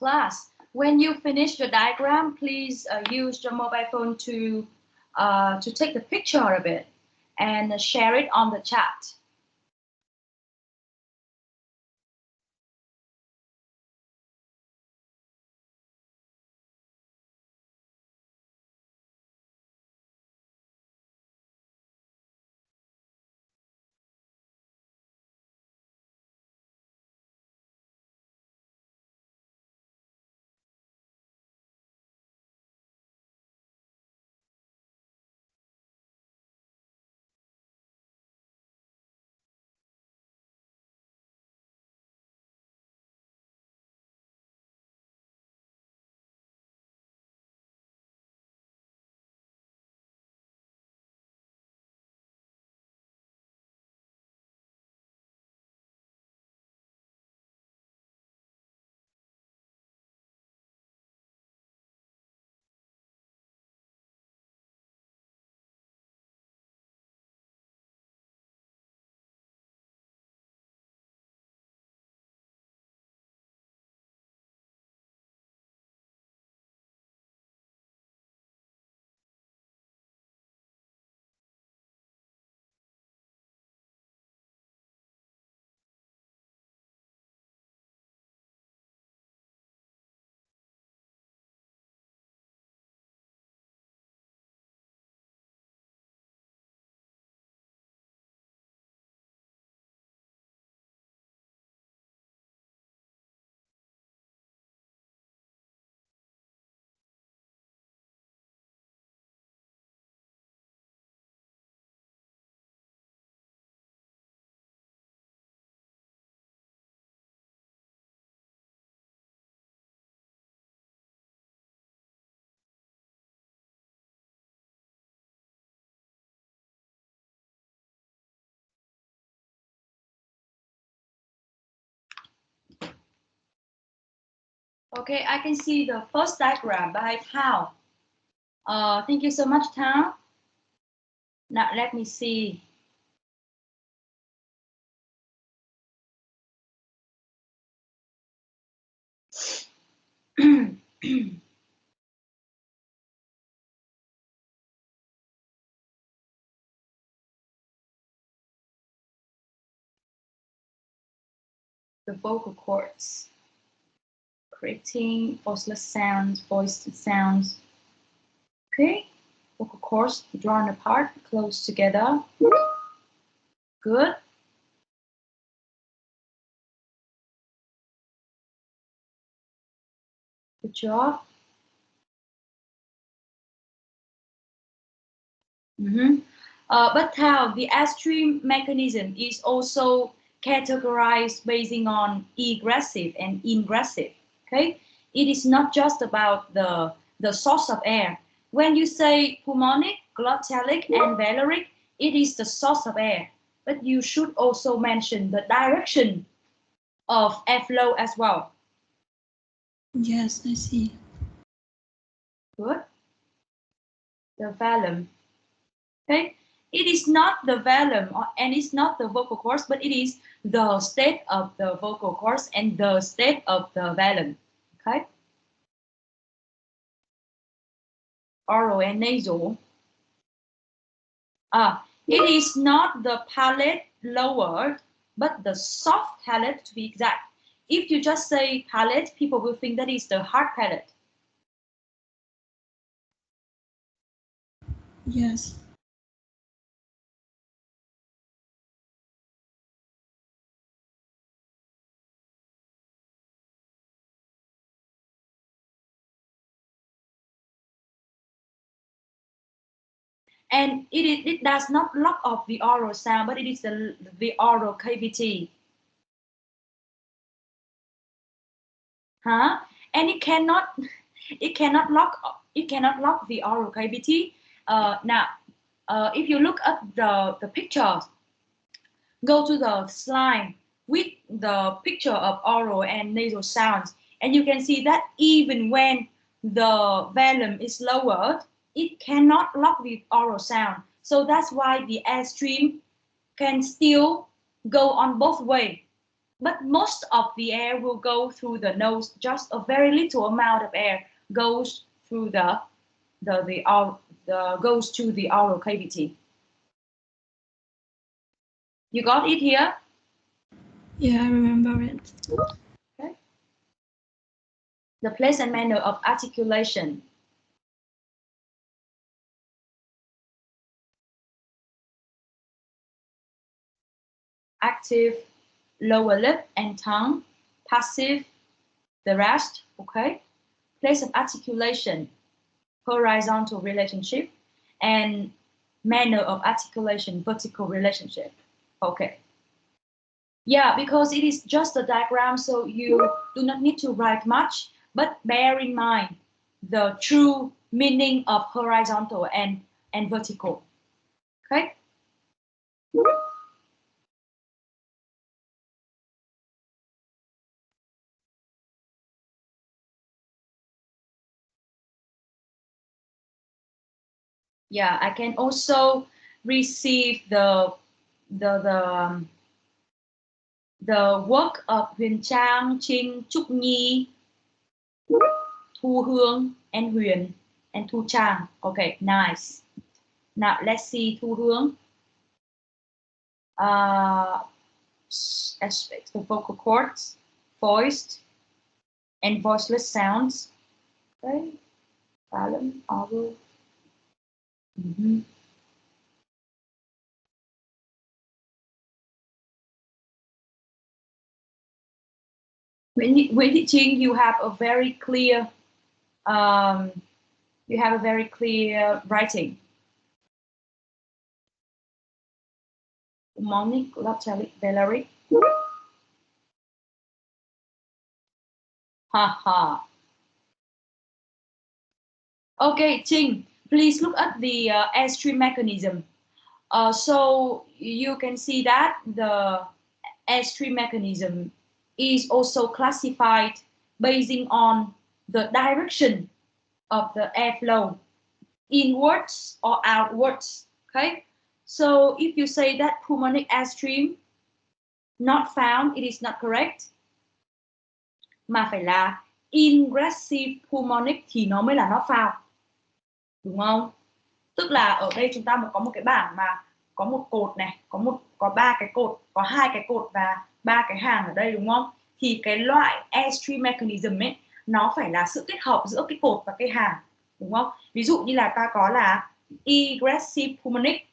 Class, when you finish your diagram, please use your mobile phone to take the picture of it and share it on the chat. Okay, I can see the first diagram by Thao. Thank you so much, Thao. Now let me see. The vocal cords, creating voiceless sounds, voiced sounds. Okay, vocal cords drawn apart, close together. Good. Good job. But how the S-stream mechanism is also categorized based on egressive and ingressive. Okay, it is not just about the source of air. When you say pulmonic, glottalic, and valeric, it is the source of air. But you should also mention the direction of airflow as well. Yes, I see. Good. The velum. Okay, it is not the velum and it's not the vocal cords, but it is the state of the vocal cords and the state of the velum. Okay, oral and nasal. It is not the palate lowered, but the soft palate to be exact. If you just say palate, people will think that is the hard palate. Yes. And it does not lock off the oral sound, but it is the oral cavity. And it cannot lock the oral cavity. Now, if you look at the pictures, go to the slide with the picture of oral and nasal sounds, and you can see that even when the velum is lowered, it cannot lock the oral sound. So that's why the airstream can still go on both ways. but most of the air will go through the nose. Just a very little amount of air goes through goes to the oral cavity. You got it here? Yeah, I remember it. Okay. The place and manner of articulation. Active, lower lip and tongue. Passive, the rest. Okay. Place of articulation, horizontal relationship, and manner of articulation, vertical relationship. Okay. Yeah, because it is just a diagram, so you do not need to write much, but bear in mind the true meaning of horizontal and vertical. Okay? Yeah, I can also receive the work of Huyền Trang, Trinh, Trúc Nhi, Thu Hương, and Huyền, and Thu Trang. Okay, nice. Now let's see Thu Hương. Aspects, the vocal cords, voiced and voiceless sounds. Okay, balance, oral. Nguyễn Thị Trinh, you have a very clear, writing. Monique, Valerie. Haha. Okay, Trinh, please look at the airstream mechanism. So you can see that the airstream mechanism is also classified basing on the direction of the airflow, inwards or outwards. Okay, so if you say that pulmonic airstream not found, it is not correct, mà phải là ingressive pulmonic thì nó mới là not found, đúng không? Tức là ở đây chúng ta có một cái bảng mà có một cột này, có 3 cái cột, có 2 cái cột và 3 cái hàng ở đây, đúng không? Thì cái loại airstream mechanism ấy nó phải là sự kết hợp giữa cái cột và cái hàng, đúng không? Ví dụ như là ta có là egressive pulmonic,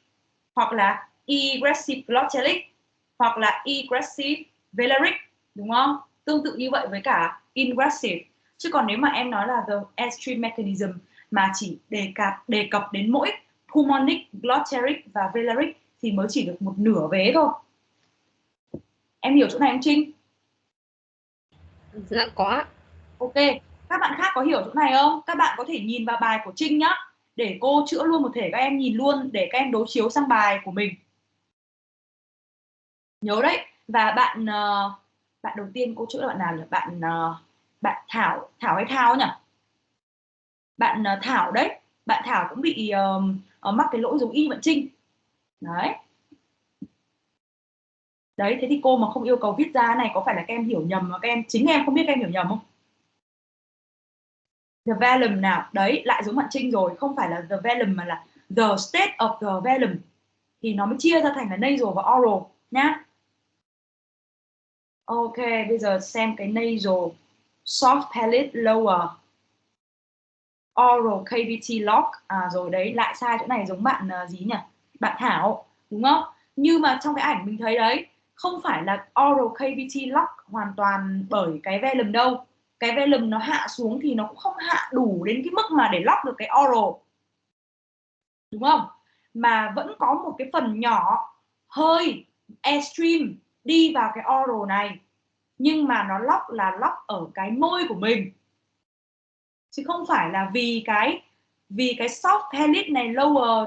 hoặc là egressive glottalic, hoặc là egressive velaric, đúng không? Tương tự như vậy với cả ingressive. Chứ còn nếu mà em nói là the airstream mechanism mà chỉ đề cập đến mỗi pulmonic, glottalic và velaric thì mới chỉ được một nửa vế thôi. Em hiểu chỗ này không Trinh? Dạ có. Ok, các bạn khác có hiểu chỗ này không? Các bạn có thể nhìn vào bài của Trinh nhá, để cô chữa luôn một thể các em nhìn luôn, để các em đối chiếu sang bài của mình. Nhớ đấy. Và bạn đầu tiên cô chữa là bạn nào nhỉ? Bạn Thảo hay Thao nhỉ? Bạn Thảo đấy. Bạn Thảo cũng bị mắc cái lỗi giống y bạn Trinh. Đấy. Đấy, thế thì cô mà không yêu cầu viết ra này có phải là các em hiểu nhầm mà chính em không biết các em hiểu nhầm không? The velum nào? Đấy, lại giống bạn Trinh rồi, không phải là the velum mà là the state of the velum. Thì nó mới chia ra thành là nasal và oral nhá. Ok, bây giờ xem cái nasal, soft palate lower, oral cavity lock. Rồi đấy, lại sai chỗ này giống bạn gì nhỉ? Bạn Thảo, đúng không? Nhưng mà trong cái ảnh mình thấy đấy, không phải là oral cavity lock hoàn toàn bởi cái velum đâu. Cái velum nó hạ xuống thì nó cũng không hạ đủ đến cái mức mà để lock được cái oral, đúng không? Mà vẫn có một cái phần nhỏ hơi airstream đi vào cái oral này, nhưng mà nó lock ở cái môi của mình, chứ không phải là vì cái soft palate này lower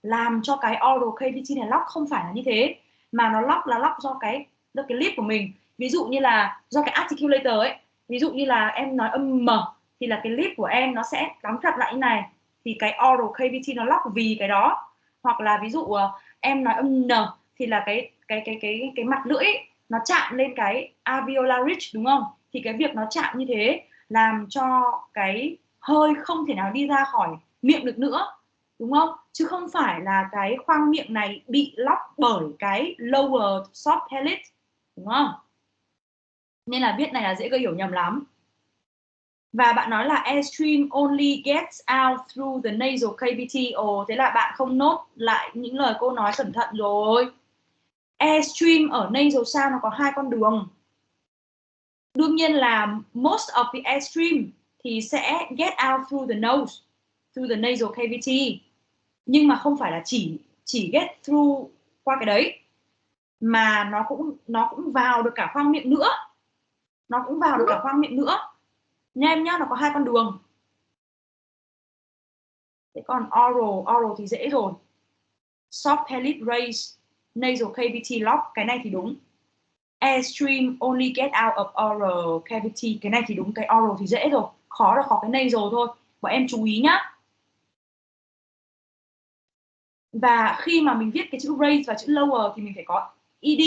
làm cho cái oral cavity này lock, không phải là như thế, mà nó lock do cái lip của mình. Ví dụ như là do cái articulator ấy, ví dụ như là em nói âm m thì là cái lip của em nó sẽ đóng chặt lại như này, thì cái oral cavity nó lock vì cái đó. Hoặc là ví dụ em nói âm n thì là cái mặt lưỡi ấy, nó chạm lên cái alveolar ridge đúng không? Thì cái việc nó chạm như thế làm cho cái hơi không thể nào đi ra khỏi miệng được nữa, đúng không? Chứ không phải là cái khoang miệng này bị lóc bởi cái lower soft palate, đúng không? Nên là viết này là dễ gây hiểu nhầm lắm. Và bạn nói là airstream only gets out through the nasal cavity. Ồ, thế là bạn không nốt lại những lời cô nói cẩn thận rồi. Airstream ở nasal sound nó có hai con đường. Đương nhiên là most of the airstream thì sẽ get out through the nose, through the nasal cavity. Nhưng mà không phải là chỉ get through qua cái đấy, mà nó cũng vào được cả khoang miệng nữa. Nó cũng vào được cả khoang miệng nữa. Nha em nhá, nó có hai con đường. Thế còn oral thì dễ rồi. Soft palate raise, nasal cavity lock, cái này thì đúng. Airstream only get out of oral cavity, cái này thì đúng. Cái oral thì dễ rồi, khó là khó cái nasal thôi. Bọn em chú ý nhá. Và khi mà mình viết cái chữ raise và chữ lower thì mình phải có ed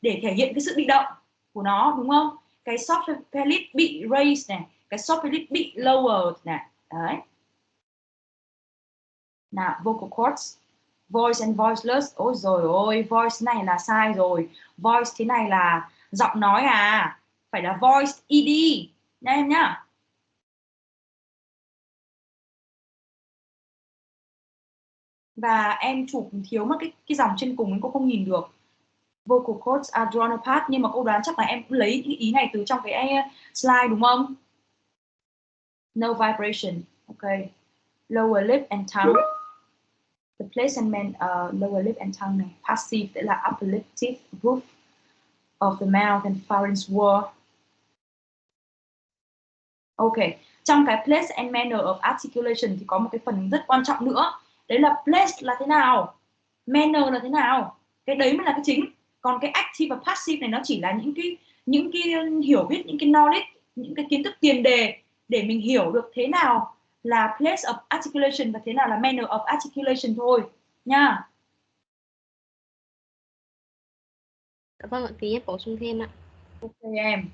để thể hiện cái sự bị động của nó, đúng không? Cái soft palate bị raise này, cái soft palate bị lower này. Đấy. Nào, vocal cords, voice and voiceless. Ôi rồi ôi, voice này là sai rồi. Voice thế này là giọng nói à, phải là voice ed nha em nhá. Và em chụp thiếu mất cái dòng trên cùng ấy, cô không nhìn được. Vocal cords are drawn apart, nhưng mà cô đoán chắc là em cũng lấy những ý này từ trong cái slide đúng không? No vibration. Okay. Lower lip and tongue. The placement lower lip and tongue này. Passive sẽ là upper lip teeth roof of the mouth and pharynx were. Ok. Trong cái place and manner of articulation thì có một cái phần rất quan trọng nữa. Đấy là place là thế nào, manner là thế nào. Cái đấy mới là cái chính. Còn cái active và passive này nó chỉ là những cái hiểu biết, những cái knowledge, những cái kiến thức tiền đề để mình hiểu được thế nào là place of articulation và thế nào là manner of articulation thôi nha. Vâng ạ, tí em bổ sung thêm ạ. Ok em.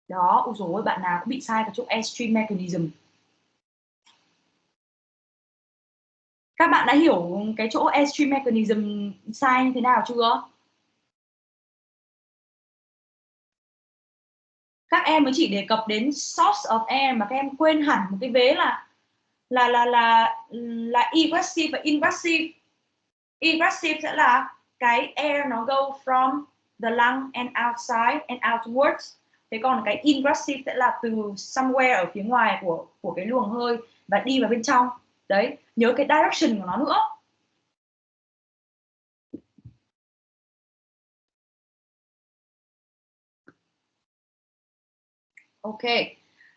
Đó, ôi dồi ôi, bạn nào cũng bị sai cái chỗ airstream mechanism. Các bạn đã hiểu cái chỗ airstream mechanism sai như thế nào chưa? Các em mới chỉ đề cập đến source of air mà các em quên hẳn một cái vế là egressive và ingressive. Egressive sẽ là cái air nó go from the lung and outside and outwards. Thế còn cái ingressive sẽ là từ somewhere ở phía ngoài của cái luồng hơi và đi vào bên trong. Đấy, nhớ cái direction của nó nữa. Ok,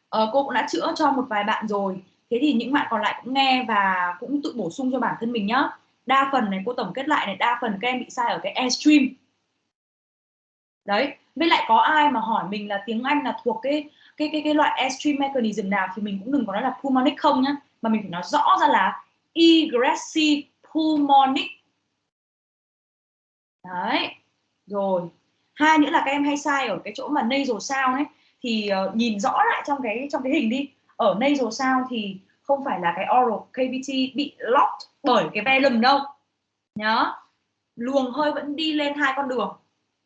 cô cũng đã chữa cho một vài bạn rồi. Thế thì những bạn còn lại cũng nghe và cũng tự bổ sung cho bản thân mình nhá. Đa phần này cô tổng kết lại này, đa phần các em bị sai ở cái airstream. Đấy, với lại có ai mà hỏi mình là tiếng Anh là thuộc cái loại airstream mechanism nào thì mình cũng đừng có nói là pulmonic không nhá, mà mình phải nói rõ ra là egressive pulmonic. Đấy, rồi. Hai nữa là các em hay sai ở cái chỗ mà nasal sound ấy, thì nhìn rõ lại trong cái hình đi. Ở nasal sound thì không phải là cái oral cavity bị locked bởi cái velum đâu nhớ. Luồng hơi vẫn đi lên hai con đường,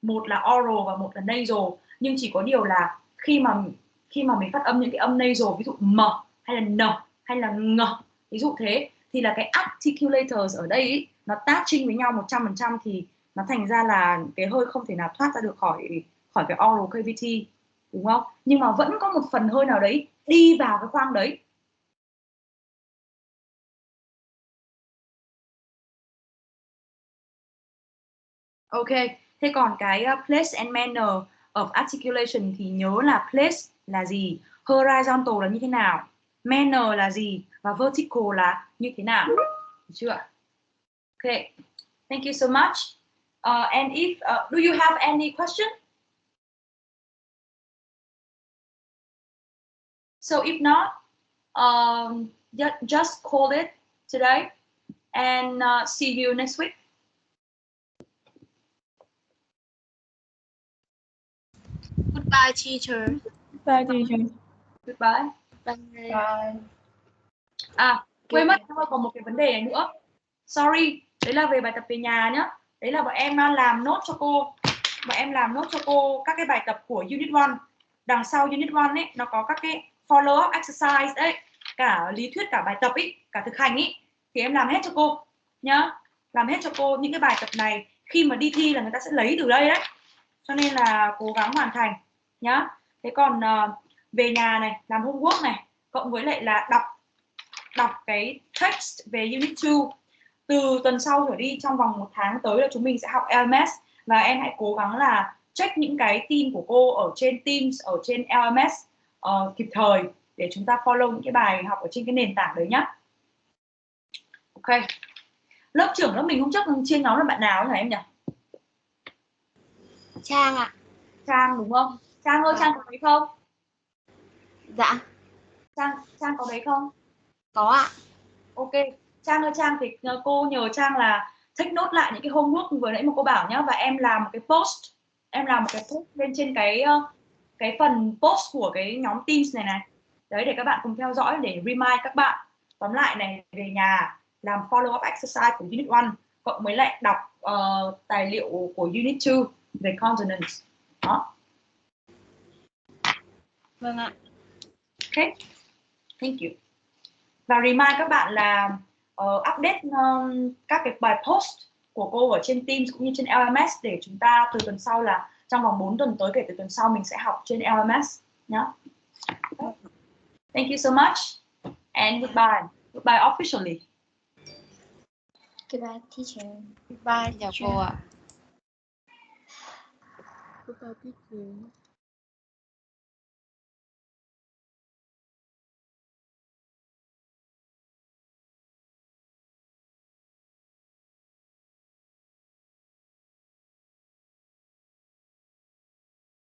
một là oral và một là nasal, nhưng chỉ có điều là khi mà mình phát âm những cái âm nasal, ví dụ m hay là n hay là ng, ví dụ thế, thì là cái articulators ở đây ý, nó touching với nhau 100% thì nó thành ra là cái hơi không thể nào thoát ra được khỏi cái oral cavity, đúng không? Nhưng mà vẫn có một phần hơi nào đấy đi vào cái khoang đấy. Ok, thế còn cái place and manner of articulation thì nhớ là place là gì, horizontal là như thế nào, manner là gì và vertical là như thế nào, được chưa? Ok, thank you so much. And if do you have any question? So if not, just call it today and see you next week. Goodbye, teacher. Bye teacher. Goodbye. Bye. Quên mất, còn một cái vấn đề này nữa. Sorry, đấy là về bài tập về nhà nhá. Đấy là bọn em làm nốt cho cô. Bọn em làm nốt cho cô các cái bài tập của Unit 1. Đằng sau Unit 1 ấy, nó có các cái follow up exercise đấy. Cả lý thuyết, cả bài tập ấy, cả thực hành ấy. Thì em làm hết cho cô nhá. Làm hết cho cô những cái bài tập này. Khi mà đi thi là người ta sẽ lấy từ đây đấy. Cho nên là cố gắng hoàn thành nhá. Thế còn về nhà này, làm homework này, cộng với lại là đọc cái text về Unit 2. Từ tuần sau trở đi, trong vòng 1 tháng tới là chúng mình sẽ học LMS. Và em hãy cố gắng là check những cái tin của cô ở trên Teams, ở trên LMS kịp thời để chúng ta follow những cái bài học ở trên cái nền tảng đấy nhá. Ok. Lớp trưởng lớp mình hôm trước chia nhóm là bạn nào hả em nhỉ? Trang ạ. Trang đúng không? Trang ơi, Trang có đấy không? Dạ. Trang có đấy không? Có ạ. Ok. Trang ơi, Trang thì cô nhờ Trang là take note lại những cái homework vừa nãy mà cô bảo nhá. Và em làm một cái post. Em làm một cái post lên trên cái phần post của cái nhóm Teams này. Đấy, để các bạn cùng theo dõi để remind các bạn. Tóm lại này, về nhà làm follow up exercise của Unit 1 cộng với lại đọc tài liệu của Unit 2 về consonants. Đó. Vâng ạ. Ok. Thank you. Và remind các bạn là update các cái bài post của cô ở trên Teams cũng như trên LMS để chúng ta từ tuần sau là trong vòng 4 tuần tới, kể từ tuần sau mình sẽ học trên LMS nhé. Thank you so much and goodbye. Goodbye officially. Goodbye, teacher. Goodbye, Chào teacher. cô ạ. Goodbye, teacher.